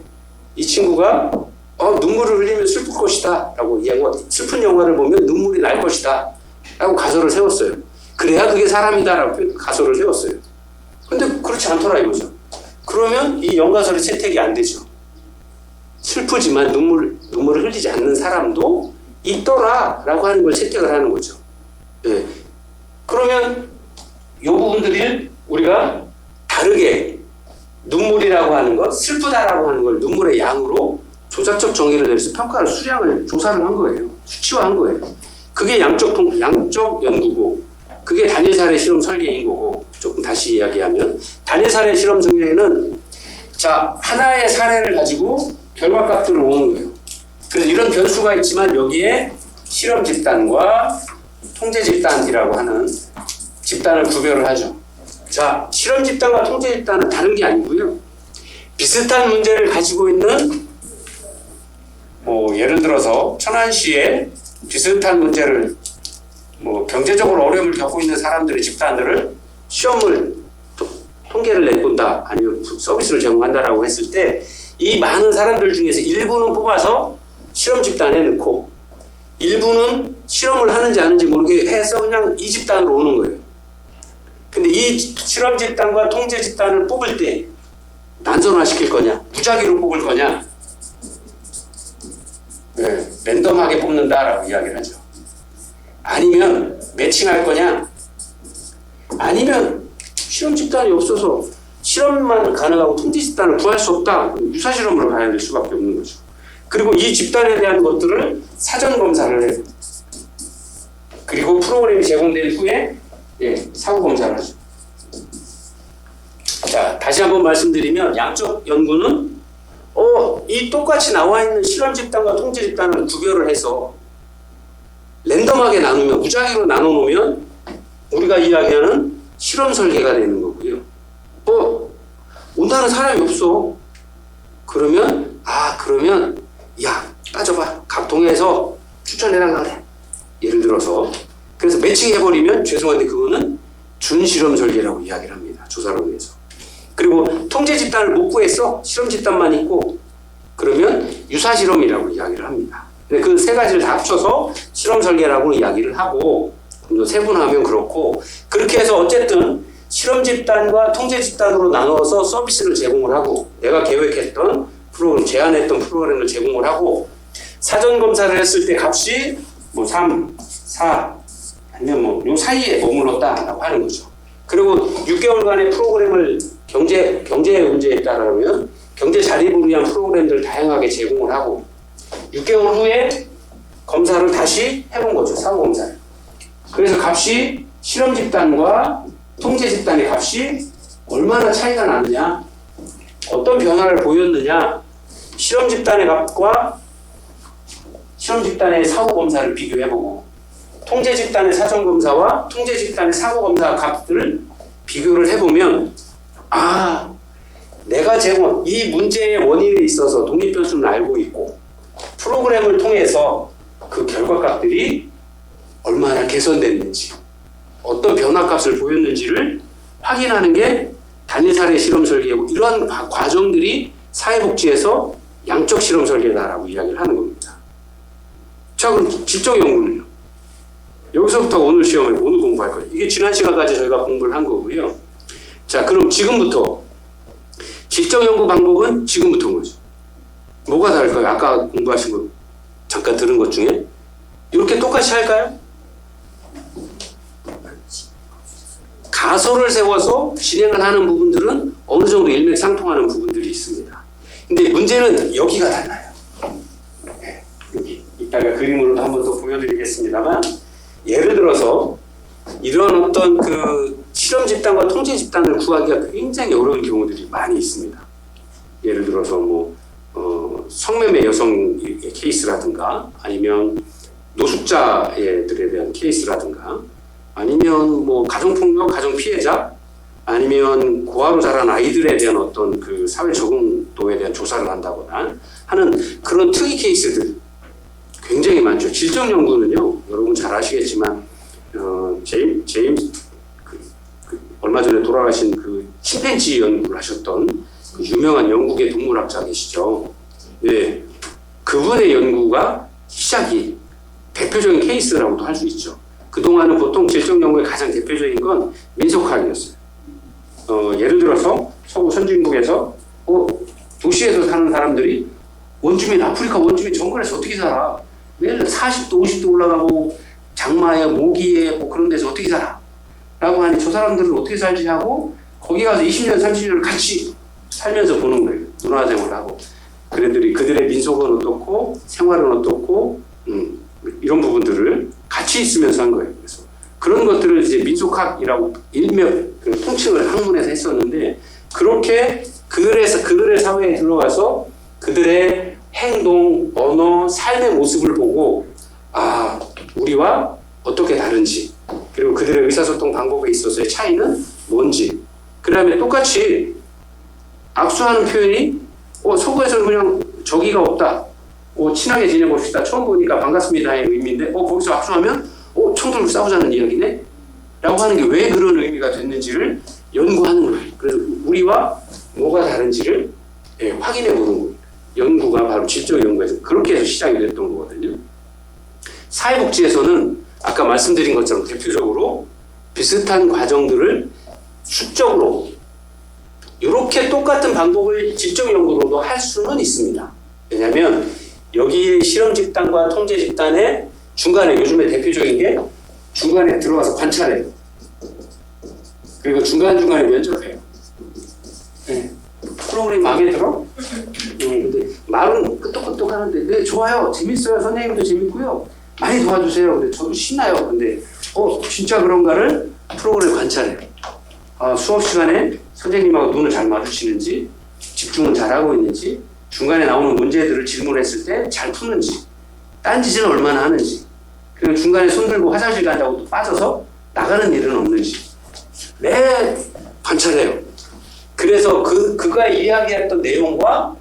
Speaker 3: 이 친구가 눈물을 흘리면 슬플 것이다 라고 이야기하고, 슬픈 영화를 보면 눈물이 날 것이다 라고 가설을 세웠어요. 그래야 그게 사람이다 라고 가설을 세웠어요. 근데 그렇지 않더라 이거죠. 그러면 이 연가설이 채택이 안 되죠. 슬프지만 눈물을 흘리지 않는 사람도 있더라 라고 하는 걸 채택을 하는 거죠. 그러면 이 부분들이 우리가 다르게 눈물이라고 하는 것, 슬프다라고 하는 걸 눈물의 양으로 조작적 정의를 내려서 평가를 수량을 조사를 한 거예요. 수치화한 거예요. 그게 양적 연구고, 그게 단일 사례 실험 설계인 거고, 조금 다시 이야기하면 단일 사례 실험 설계는 자 하나의 사례를 가지고 결과값들을 모으는 거예요. 그래서 이런 변수가 있지만 여기에 실험 집단과 통제 집단이라고 하는 집단을 구별을 하죠. 자, 실험 집단과 통제 집단은 다른 게 아니고요. 비슷한 문제를 가지고 있는 예를 들어서 천안시에 비슷한 문제를 경제적으로 어려움을 겪고 있는 사람들의 집단들을 시험을 통계를 내본다 아니면 서비스를 제공한다라고 했을 때 이 많은 사람들 중에서 일부는 뽑아서 실험 집단에 넣고 일부는 실험을 하는지 아닌지 모르게 해서 그냥 이 집단으로 오는 거예요. 근데 이 실험 집단과 통제 집단을 뽑을 때 난선화 시킬 거냐, 무작위로 뽑을 거냐, 랜덤하게 뽑는다라고 이야기를 하죠. 아니면 매칭할 거냐, 아니면 실험 집단이 없어서 실험만 가능하고 통제 집단을 구할 수 없다. 유사 실험으로 가야 될 수밖에 없는 거죠. 그리고 이 집단에 대한 것들을 사전 검사를 해요. 그리고 프로그램이 제공된 후에 사후 검사를 하죠. 자, 다시 한번 말씀드리면 양적 연구는 이 똑같이 나와 있는 실험 집단과 통제 집단을 구별을 해서 랜덤하게 나누면, 무작위로 나눠놓으면 우리가 이야기하는 실험 설계가 되는 거고요. 온다는 사람이 없어. 그러면 야, 따져봐. 각통해서 추천해달라 그래. 예를 들어서. 그래서 매칭해버리면 죄송한데 그거는 준실험 설계라고 이야기를 합니다. 조사론에서. 그리고 통제 집단을 못 구했어. 실험 집단만 있고 그러면 유사 실험이라고 이야기를 합니다. 그 세 가지를 다 합쳐서 실험 설계라고 이야기를 하고 좀 더 세분화하면 그렇고 그렇게 해서 어쨌든 실험 집단과 통제 집단으로 나눠서 서비스를 제공을 하고 내가 계획했던 프로그램, 제안했던 프로그램을 제공을 하고 사전 검사를 했을 때 값이 3, 4 아니면 요 사이에 머물렀다라고 하는 거죠. 그리고 6개월간의 프로그램을 경제 문제에 따르면 경제 자립을 위한 프로그램들을 다양하게 제공을 하고 6개월 후에 검사를 다시 해본 거죠. 사후 검사를. 그래서 값이 실험 집단과 통제 집단의 값이 얼마나 차이가 나느냐, 어떤 변화를 보였느냐, 실험 집단의 값과 실험 집단의 사후 검사를 비교해보고 통제 집단의 사전 검사와 통제 집단의 사후 검사 값들을 비교를 해보면 내가 제공 이 문제의 원인에 있어서 독립 변수는 알고 있고 프로그램을 통해서 그 결과값들이 얼마나 개선됐는지 어떤 변화값을 보였는지를 확인하는 게 단일 사례 실험 설계고 이러한 과정들이 사회복지에서 양적 실험 설계다라고 이야기를 하는 겁니다. 자, 그럼 질적 연구는요? 여기서부터 오늘 시험을 오늘 공부할 거예요. 이게 지난 시간까지 저희가 공부를 한 거고요. 자, 그럼 지금부터 질적 연구 방법은 지금부터인 거죠. 뭐가 다를까요? 아까 공부하신 거 잠깐 들은 것 중에 이렇게 똑같이 할까요? 가설을 세워서 진행을 하는 부분들은 어느 정도 일맥상통하는 부분들이 있습니다. 근데 문제는 여기가 달라요. 여기 이따가 그림으로도 한번 더 보여드리겠습니다만 예를 들어서 이런 어떤 그 실험 집단과 통제 집단을 구하기가 굉장히 어려운 경우들이 많이 있습니다. 예를 들어서 성매매 여성의 케이스라든가 아니면 노숙자들에 대한 케이스라든가 아니면 가정폭력, 가정피해자 아니면 고아로 자란 아이들에 대한 어떤 그 사회 적응도에 대한 조사를 한다거나 하는 그런 특이 케이스들 굉장히 많죠. 질적 연구는요, 여러분 잘 아시겠지만 제임스 얼마 전에 돌아가신 그 침팬지 연구를 하셨던 그 유명한 영국의 동물학자 계시죠. 네, 그분의 연구가 시작이 대표적인 케이스라고도 할 수 있죠. 그동안은 보통 질적 연구의 가장 대표적인 건 민속학이었어요. 예를 들어서 서구 선진국에서 도시에서 사는 사람들이 아프리카 원주민 정글에서 어떻게 살아? 매일 40도, 50도 올라가고 장마에, 모기에 그런 데서 어떻게 살아? 라고 하니 저 사람들은 어떻게 살지 하고 거기 가서 20년, 30년을 같이 살면서 보는 거예요. 문화생활을 하고. 그들의 민속은 어떻고 생활은 어떻고 이런 부분들을 같이 있으면서 한 거예요. 그래서 그런 것들을 이제 민속학이라고 일명 통칭을 학문에서 했었는데 그렇게 그들의 사회에 들어가서 그들의 행동, 언어, 삶의 모습을 보고 아 우리와 어떻게 다른지 그리고 그들의 의사소통 방법에 있어서의 차이는 뭔지 그 다음에 똑같이 악수하는 표현이 서구에서는 그냥 저기가 없다 친하게 지내봅시다 처음 보니까 반갑습니다의 의미인데 거기서 악수하면 총 들고 싸우자는 이야기네 라고 하는 게 왜 그런 의미가 됐는지를 연구하는 거예요. 그래서 우리와 뭐가 다른지를 확인해 보는 거예요. 연구가 바로 질적 연구에서 그렇게 해서 시작이 됐던 거거든요. 사회복지에서는 아까 말씀드린 것처럼 대표적으로 비슷한 과정들을 수적으로 이렇게 똑같은 방법을 질적 연구로도 할 수는 있습니다. 왜냐하면 여기 실험 집단과 통제 집단의 중간에 요즘에 대표적인 게 중간에 들어가서 관찰해요. 그리고 중간중간에 면접해요. 네. 프로그램 마음에 들어? 근데 말은 끄떡끄떡 하는데 네 좋아요 재밌어요 선생님도 재밌고요 많이 도와주세요 근데 저도 신나요 근데 진짜 그런가를 프로그램 관찰해요. 수업 시간에 선생님하고 눈을 잘 마주치는지 집중을 잘하고 있는지 중간에 나오는 문제들을 질문했을 때 잘 푸는지 딴짓은 얼마나 하는지 그리고 중간에 손 들고 화장실 간다고 또 빠져서 나가는 일은 없는지 매 관찰해요. 그래서 그가 이야기했던 내용과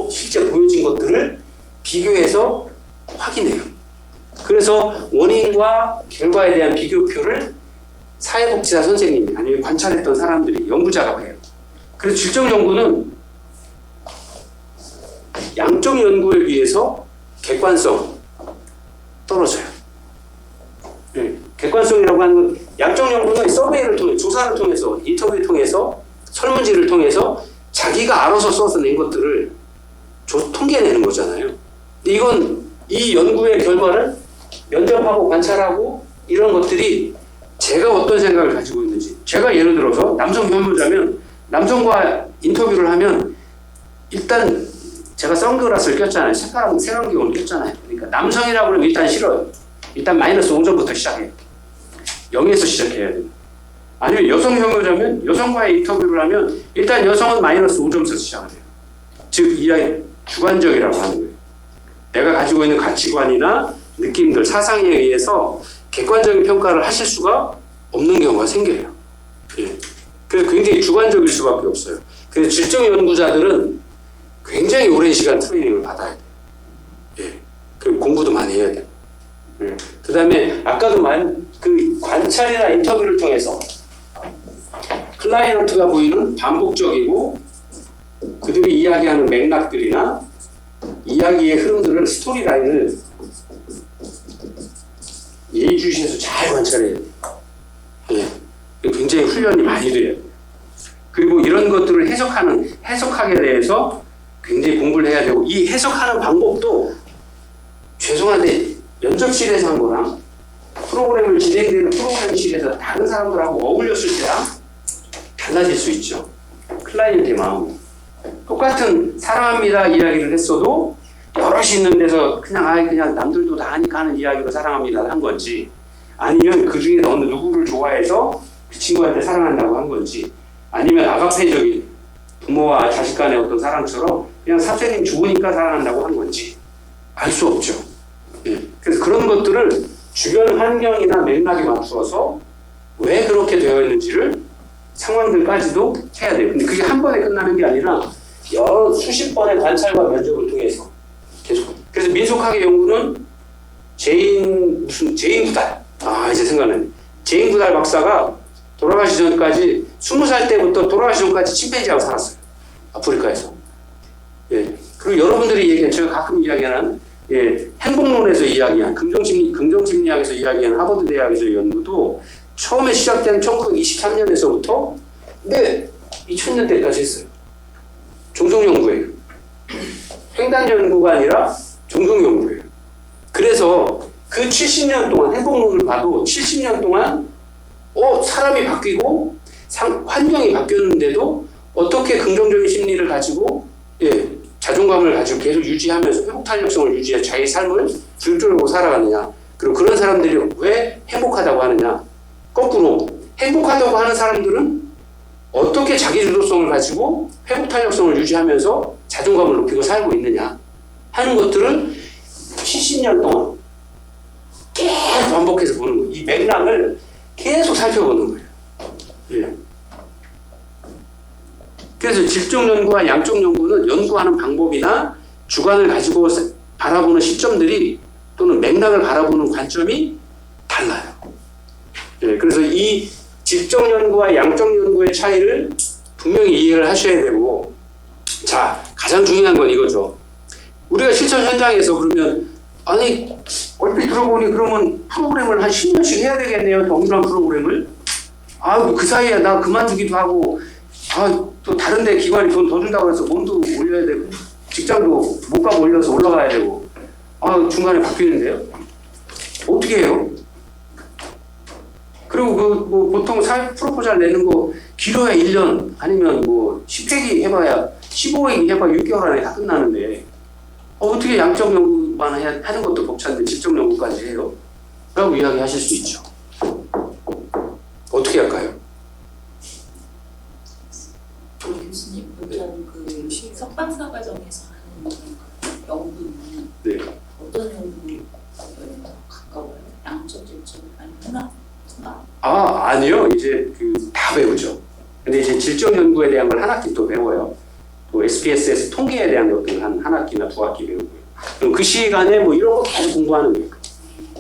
Speaker 3: 실제 보여진 것들을 비교해서 확인해요. 그래서 원인과 결과에 대한 비교표를 사회복지사 선생님이 아니면 관찰했던 사람들이 연구자가 해요. 그래서 질적 연구는 양적 연구에 비해서 객관성 떨어져요. 객관성이라고 하는 건 양적 연구는 서베이를 통해 조사를 통해서 인터뷰를 통해서 설문지를 통해서 자기가 알아서 써서 낸 것들을 통계내는 거잖아요. 근데 이건 이 연구의 결과를 면접하고 관찰하고 이런 것들이 제가 어떤 생각을 가지고 있는지 제가 예를 들어서 남성 변호자면 남성과 인터뷰를 하면 일단 제가 선글라스를 꼈잖아요. 색안경을 꼈잖아요. 그러니까 남성이라고 하면 일단 싫어요. 일단 마이너스 5점부터 시작해요. 0에서 시작해야 돼요. 아니면 여성 혐오자면 여성과의 인터뷰를 하면 일단 여성은 마이너스 5점에서 시작해요. 즉 이하의 주관적이라고 하는 거예요. 내가 가지고 있는 가치관이나 느낌들, 사상에 의해서 객관적인 평가를 하실 수가 없는 경우가 생겨요. 그래서 굉장히 주관적일 수밖에 없어요. 그래서 질적 연구자들은 굉장히 오랜 시간 트레이닝을 받아야 돼요. 그리고 공부도 많이 해야 돼요. 그 다음에 아까도 그 관찰이나 인터뷰를 통해서 클라이언트가 보이는 반복적이고 그들이 이야기하는 맥락들이나 이야기의 흐름들을 스토리라인을 예의주시해서 잘 관찰해야 돼요. 굉장히 훈련이 많이 돼요. 그리고 이런 것들을 해석학에 대해서 굉장히 공부를 해야 되고 이 해석하는 방법도 죄송한데 면접실에서 한 거랑 프로그램을 진행되는 프로그램실에서 다른 사람들하고 어울렸을 때랑 달라질 수 있죠. 클라이언트의 마음이. 똑같은 사랑합니다 이야기를 했어도 여럿이 있는 데서 그냥 남들도 다 하니까 하는 이야기로 사랑합니다 한 건지 아니면 그 중에 어느 누구를 좋아해서 그 친구한테 사랑한다고 한 건지 아니면 아가페적인 부모와 자식 간의 어떤 사랑처럼 그냥 선생님 좋으니까 사랑한다고 한 건지 알 수 없죠. 그래서 그런 것들을 주변 환경이나 맥락에 맞추어서 왜 그렇게 되어 있는지를 상황들까지도 해야 돼요. 근데 그게 한 번에 끝나는 게 아니라 수십 번의 관찰과 면접을 통해서 계속. 그래서 민속학의 연구는 제인 구달. 이제 생각나네. 제인 구달 박사가 돌아가시 전까지 20살 때부터 돌아가시 전까지 침팬지하고 살았어요. 아프리카에서. 그리고 여러분들이 얘기한 제가 가끔 이야기하는 행복론에서 이야기한 긍정심리학에서 이야기한 하버드 대학에서 연구도 처음에 시작된 1923년에서부터 2000년대까지 했어요. 종종 연구예요. 횡단 연구가 아니라 종종 연구예요. 그래서 그 70년 동안 행복론을 봐도 70년 동안 사람이 바뀌고 환경이 바뀌었는데도 어떻게 긍정적인 심리를 가지고 자존감을 가지고 계속 유지하면서 회복 탄력성을 유지해 자기 삶을 줄줄하고 살아가느냐. 그리고 그런 사람들이 왜 행복하다고 하느냐. 거꾸로 행복하다고 하는 사람들은 어떻게 자기 주도성을 가지고 회복 탄력성을 유지하면서 자존감을 높이고 살고 있느냐 하는 것들을 70년 동안 계속 반복해서 보는 거예요. 이 맥락을 계속 살펴보는 거예요. 예. 그래서 질적 연구와 양적 연구는 연구하는 방법이나 주관을 가지고 바라보는 시점들이 또는 맥락을 바라보는 관점이 달라요. 예. 그래서 이 질적 연구와 양적 연구의 차이를 분명히 이해를 하셔야 되고, 자, 가장 중요한 건 이거죠. 우리가 실천 현장에서 그러면 아니 얼핏 들어보니 그러면 프로그램을 한 10년씩 해야 되겠네요. 동일한 프로그램을. 그 사이에 나 그만두기도 하고 또 다른 데 기관이 돈 더 준다고 해서 몸도 올려야 되고 직장도 못가고 올려서 올라가야 되고 중간에 바뀌는데요. 어떻게 해요? 그리고 보통 사회 프로포잘 내는 거 길어야 1년 아니면 10회기 해봐야 15회기 해봐야 6개월 안에 다 끝나는데 어떻게 양적 연구만 하는 것도 벅찬데 질적 연구까지 해요? 라고 이야기하실 수 있죠. 어떻게 할까요?
Speaker 1: 교수님 보통 그 석박사 과정에서 하는 연구는
Speaker 3: 네.
Speaker 1: 어떤 연구에 더 가까워요? 양적, 질적, 아니면 하나?
Speaker 3: 아니요. 이제 다 배우죠. 근데 이제 질적 연구에 대한 걸 한 학기 또 배워요. 또 SPSS 통계에 대한 것들 한 학기나 2학기 배우고요. 그럼 그 시간에 이런 거 계속 공부하는 거예요.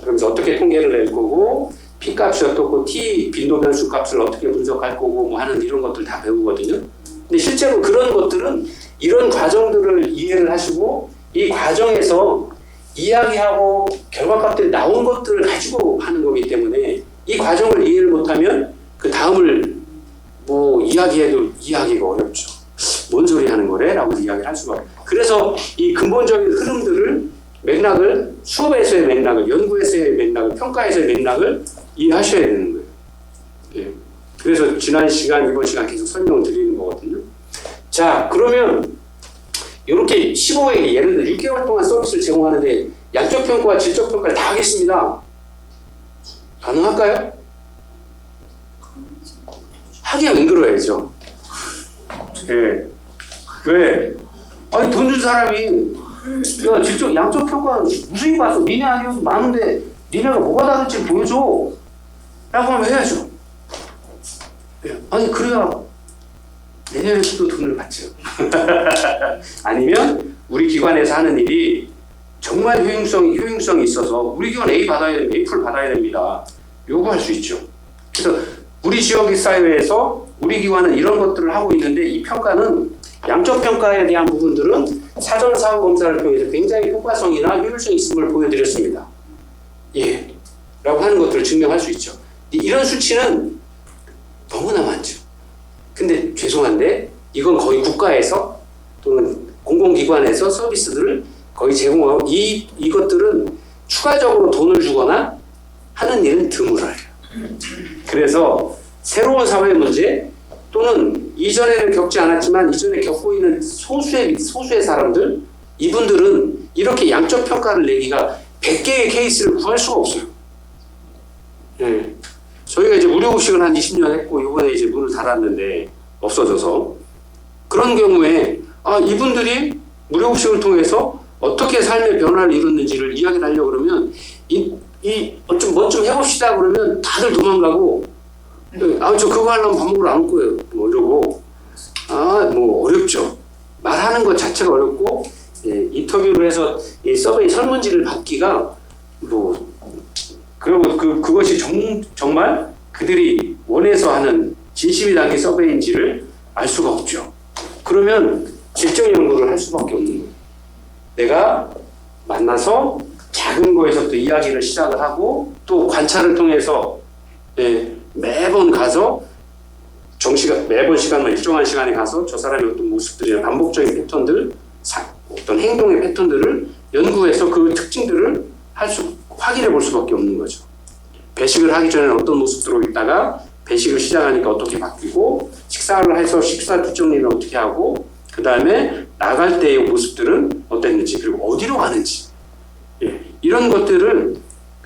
Speaker 3: 그러면서 어떻게 통계를 낼 거고, P값이 어떻고, T 빈도 변수 값을 어떻게 분석할 거고, 하는 이런 것들 다 배우거든요. 근데 실제로 그런 것들은 이런 과정들을 이해를 하시고, 이 과정에서 이야기하고 결과값들이 나온 것들을 가지고 하는 거기 때문에 이 과정을 이해를 못하면 그 다음을 이야기해도 이해하기가 어렵죠. 뭔 소리 하는 거래? 라고 이야기를 할 수가 없어요. 그래서 이 근본적인 흐름들을, 맥락을, 수업에서의 맥락을, 연구에서의 맥락을, 평가에서의 맥락을 이해하셔야 되는 거예요. 예. 그래서 지난 시간, 이번 시간 계속 설명을 드리는 거거든요. 자, 그러면 이렇게 15회기, 예를 들어 6개월 동안 서비스를 제공하는데 양적 평가와 질적 평가를 다 하겠습니다. 가능할까요? 하기가 맹글어야죠. 예. 왜? 돈 준 사람이 야, 질적 양적 평가 무수히 봤어. 니네 아니어도 많은데 니네가 뭐가 다른지 보여줘. 라고 하면 해야죠. 예. 그래야 내년에 또 돈을 받죠. 아니면 우리 기관에서 하는 일이 정말 효용성이 있어서 우리 기관 A 풀 받아야 됩니다. 요구할 수 있죠. 그래서 우리 지역 사회에서 우리 기관은 이런 것들을 하고 있는데 이 평가는 양적 평가에 대한 부분들은 사전 사후 검사를 통해서 굉장히 효과성이나 효율성이 있음을 보여드렸습니다. 예, 라고 하는 것들을 증명할 수 있죠. 이런 수치는 너무나 많죠. 근데 죄송한데 이건 거의 국가에서 또는 공공기관에서 서비스들을 거의 제공하고 이것들은 추가적으로 돈을 주거나 하는 일은 드물어요. 그래서 새로운 사회 문제 또는 이전에는 겪지 않았지만 이전에 겪고 있는 소수의 사람들, 이분들은 이렇게 양적 평가를 내기가 100개의 케이스를 구할 수가 없어요. 네. 저희가 이제 무료급식을 한 20년 했고 이번에 이제 문을 닫았는데 없어져서 그런 경우에 이분들이 무료급식을 통해서 어떻게 삶의 변화를 이뤘는지를 이야기를 하려고 그러면 좀 해봅시다 그러면 다들 도망가고 저 그거 하려면 밥 먹으러 안 올 거예요. 이러고 어렵죠. 말하는 것 자체가 어렵고 인터뷰를 해서 이 서베이 설문지를 받기가 그리고 그것이 정말 그들이 원해서 하는 진심이 담긴 서베이인지를 알 수가 없죠. 그러면 질적 연구를 할 수밖에 없는 거예요. 내가 만나서 작은 거에서부터 이야기를 시작을 하고 또 관찰을 통해서 매번 가서 매번 시간만 일정한 시간에 가서 저 사람의 어떤 모습들이나 반복적인 패턴들, 어떤 행동의 패턴들을 연구해서 그 특징들을 확인해 볼 수밖에 없는 거죠. 배식을 하기 전에는 어떤 모습들로 있다가 배식을 시작하니까 어떻게 바뀌고 식사를 해서 식사 뒷정리는 어떻게 하고 그 다음에 나갈 때의 모습들은 어땠는지 그리고 어디로 가는지 예, 이런 것들을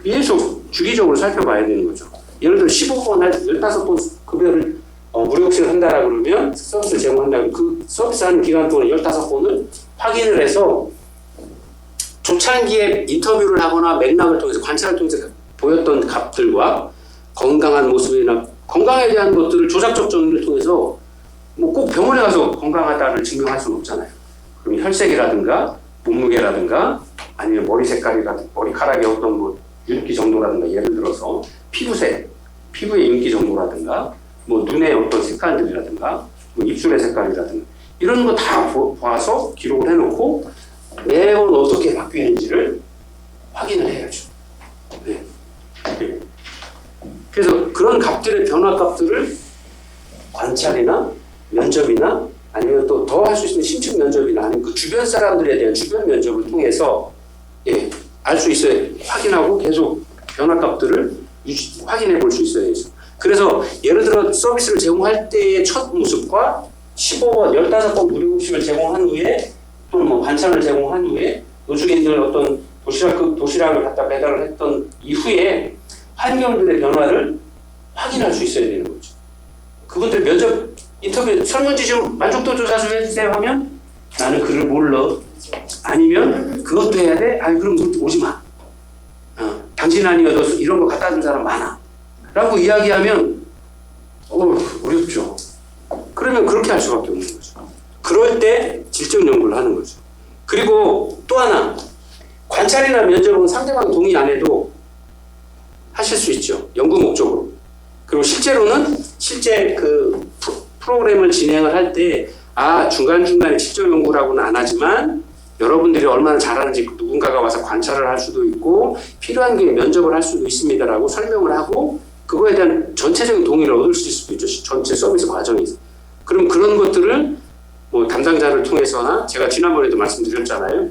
Speaker 3: 계속 주기적으로 살펴봐야 되는 거죠. 예를 들어 15번 할 15번 급여를 무료급식을 한다라 그러면 서비스를 제공한다 그러면 그 서비스하는 기간 동안 15번을 확인을 해서 초창기에 인터뷰를 하거나 맥락을 통해서 관찰을 통해서 보였던 값들과 건강한 모습이나 건강에 대한 것들을 조작적 정리를 통해서 뭐 꼭 병원에 가서 건강하다를 증명할 수는 없잖아요. 그럼 혈색이라든가 몸무게라든가 아니면 머리 색깔이라든가 머리카락의 어떤 뭐 윤기 정도라든가 예를 들어서 피부색, 피부의 윤기 정도라든가 뭐 눈의 어떤 색깔들이라든가 뭐 입술의 색깔이라든가 이런 거 다 봐서 기록을 해놓고 매번 어떻게 바뀌는지를 확인을 해야죠. 네. 네. 그래서 그런 값들의 변화 값들을 관찰이나 면접이나 아니면 또 더 할 수 있는 심층 면접이나 아니면 그 주변 사람들에 대한 주변 면접을 통해서 예, 알 수 있어야 확인하고 계속 변화 값들을 확인해 볼 수 있어야 되죠. 그래서 예를 들어 서비스를 제공할 때의 첫 모습과 15번, 15번 무료급식을 제공한 후에 또는 뭐 반찬을 제공한 후에 노숙인들 어떤 도시락을 갖다 배달을 했던 이후에 환경들의 변화를 확인할 수 있어야 되는 거죠. 그분들 면접 인터뷰 설문지 좀 만족도 조사 좀 해주세요 하면 나는 그를 몰라. 아니면 그것도 해야 돼? 아니 그럼 오지 마. 당신 아니어도 이런 거 갖다 준 사람 많아. 라고 이야기하면 어렵죠. 그러면 그렇게 할 수밖에 없는 거죠. 그럴 때 질적 연구를 하는 거죠. 그리고 또 하나 관찰이나 면접은 상대방 동의 안 해도 하실 수 있죠. 연구 목적으로. 그리고 실제로는 실제 그 프로그램을 진행을 할 때 중간중간에 질적 연구라고는 안 하지만 여러분들이 얼마나 잘하는지 누군가가 와서 관찰을 할 수도 있고 필요한 게 면접을 할 수도 있습니다라고 설명을 하고 그거에 대한 전체적인 동의를 얻을 수도 있죠. 전체 서비스 과정에서. 그럼 그런 것들을 뭐 담당자를 통해서나 제가 지난번에도 말씀드렸잖아요.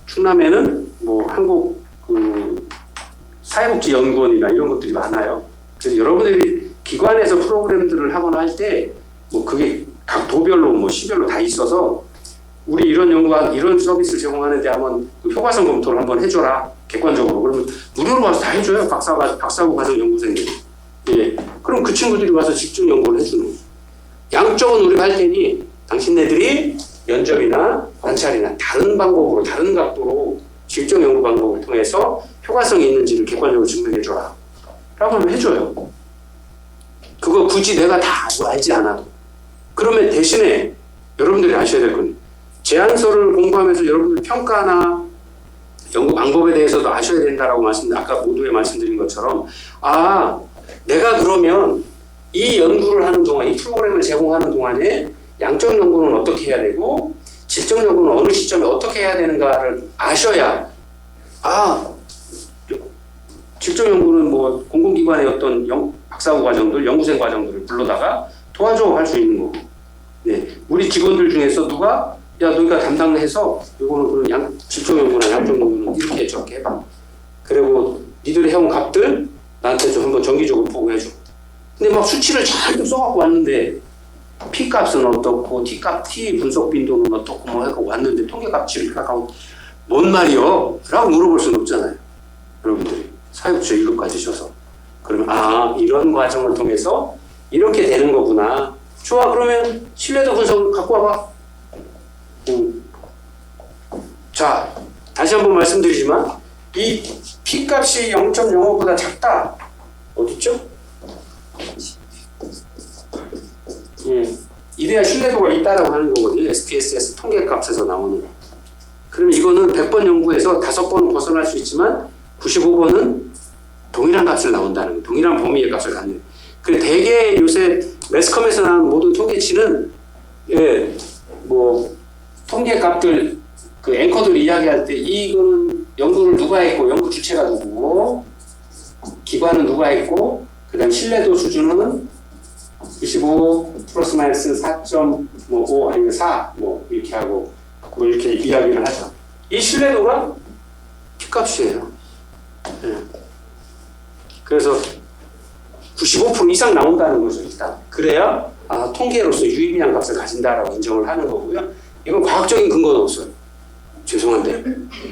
Speaker 3: 충남에는 뭐 한국 그 사회복지연구원이나 이런 것들이 많아요. 그래서 여러분들이 기관에서 프로그램들을 하거나 할 때 뭐 그게 각 도별로 뭐 시별로 다 있어서 우리 이런 연구와 이런 서비스를 제공하는데 한번 효과성 검토를 한번 해줘라 객관적으로. 그러면 무료로 와서 다 해줘요. 박사고 과정 연구생들이. 예. 그럼 그 친구들이 와서 직접 연구를 해주는 거예요. 양쪽은 우리가 할 테니 당신네들이 면접이나 관찰이나 다른 방법으로 다른 각도로 질적 연구 방법을 통해서 효과성이 있는지를 객관적으로 증명해줘라 라고 하면 해줘요. 그거 굳이 내가 다 알지 않아도. 그러면 대신에 여러분들이 아셔야 될 건 제안서를 공부하면서 여러분들 평가나 연구 방법에 대해서도 아셔야 된다라고 아까 모두에 말씀드린 것처럼 내가 그러면 이 연구를 하는 동안 이 프로그램을 제공하는 동안에 양적 연구는 어떻게 해야 되고 질적 연구는 어느 시점에 어떻게 해야 되는가를 아셔야 질적 연구는 뭐 공공기관의 어떤 박사후 과정들, 연구생 과정들을 불러다가 도와줘 할 수 있는 거고. 네, 우리 직원들 중에서 누가 너희가 담당해서 이거는 질적 연구나 양적 연구는 이렇게 저렇게 해봐. 그리고 니들이 해온 값들 나한테 좀 한번 정기적으로 보고해줘. 근데 막 수치를 잘 써갖고 왔는데 P값은 어떻고 T 분석 빈도는 어떻고 뭐 해갖고 왔는데 통계값치를 가까워 뭔 말이요? 라고 물어볼 수는 없잖아요. 여러분들이 사회복지 이것 가지셔서 그러면 이런 과정을 통해서 이렇게 되는 거구나. 좋아, 그러면 신뢰도 분석을 갖고 와봐. 자, 다시 한번 말씀드리지만 이 P값이 0.05보다 작다. 어딨죠? 이래야 신뢰도가 있다라고 하는 거거든요. SPSS 통계값에서 나오는. 그럼 이거는 100번 연구에서 5번은 벗어날 수 있지만 95번은 동일한 값을 나온다는 거예요. 동일한 범위의 값을 갖는 거예요. 그래 대개 요새 매스컴에서 나오는 모든 통계치는 뭐 통계값들 그 앵커들이 이야기할 때 이거는 연구를 누가 했고 연구 주체가 누구고 기관은 누가 했고 그다음 신뢰도 수준은 95 플러스 마이너스 4.5 아니면 4 뭐 이렇게 하고 뭐 이렇게 이야기를 하죠. 이 신뢰도가 P값이에요. 그래서 95% 이상 나온다는 거죠, 일단. 그래야 통계로서 유의미한 값을 가진다라고 인정을 하는 거고요. 이건 과학적인 근거는 없어요. 죄송한데.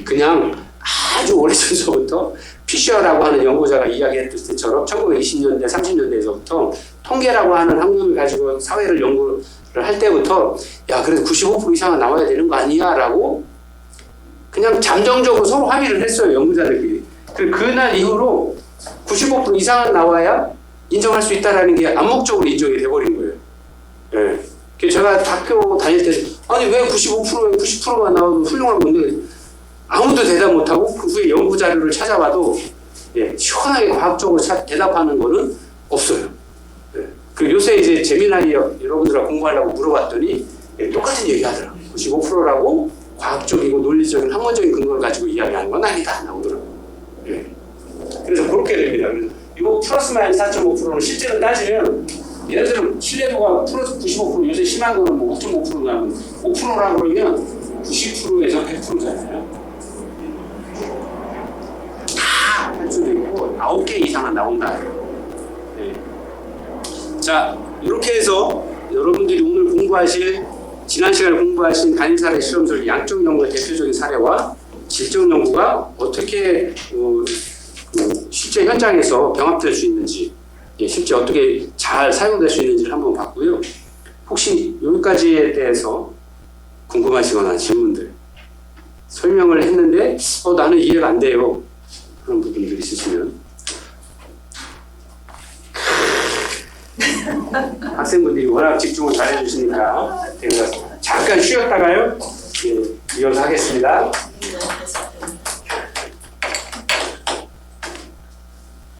Speaker 3: 그냥 아주 오래전서부터 피셔라고 하는 연구자가 이야기했던 때처럼 1920년대, 30년대에서부터 통계라고 하는 학문을 가지고 사회를 연구를 할 때부터 야, 그래도 95% 이상은 나와야 되는 거 아니야? 라고 그냥 잠정적으로 서로 합의를 했어요, 연구자들끼리. 그날 이후로 95% 이상은 나와야 인정할 수 있다는 게 암묵적으로 인정이 돼버린 거예요. 예. 그래서 제가 학교 다닐 때 아니 왜 95%에 90%가 나오면 훌륭한 건데 아무도 대답 못하고 그 후에 연구 자료를 찾아봐도 시원하게 과학적으로 대답하는 거는 없어요. 그 요새 이제 재미나게 여러분들과 공부하려고 물어봤더니 똑같은 얘기 하더라고요. 95%라고 과학적이고 논리적인 학문적인 근거를 가지고 이야기하는 건 아니다 나오더라고요. 그래서 그렇게 됩니다. 그래서 이거 플러스 마이너스 4.5%는 실제로 따지면 예를 들어 신뢰도가 플러스 95% 요새 심한 거는 뭐 5.5% 나오면 5%라고 그러면 90%에서 100%잖아요. 다 한수도 있고 9개 이상은 나온다. 자, 이렇게 해서 여러분들이 오늘 공부하실 지난 시간에 공부하신 단일사례 실험설 양적 연구의 대표적인 사례와 질적 연구가 어떻게 실제 현장에서 병합될 수 있는지, 실제 어떻게 잘 사용될 수 있는지를 한번 봤고요. 혹시 여기까지에 대해서 궁금하시거나 질문들 설명을 했는데 나는 이해가 안 돼요 그런 부분들이 있으시면 학생분들이 워낙 집중을 잘 해주시니까 제가 잠깐 쉬었다가요 이어서 하겠습니다.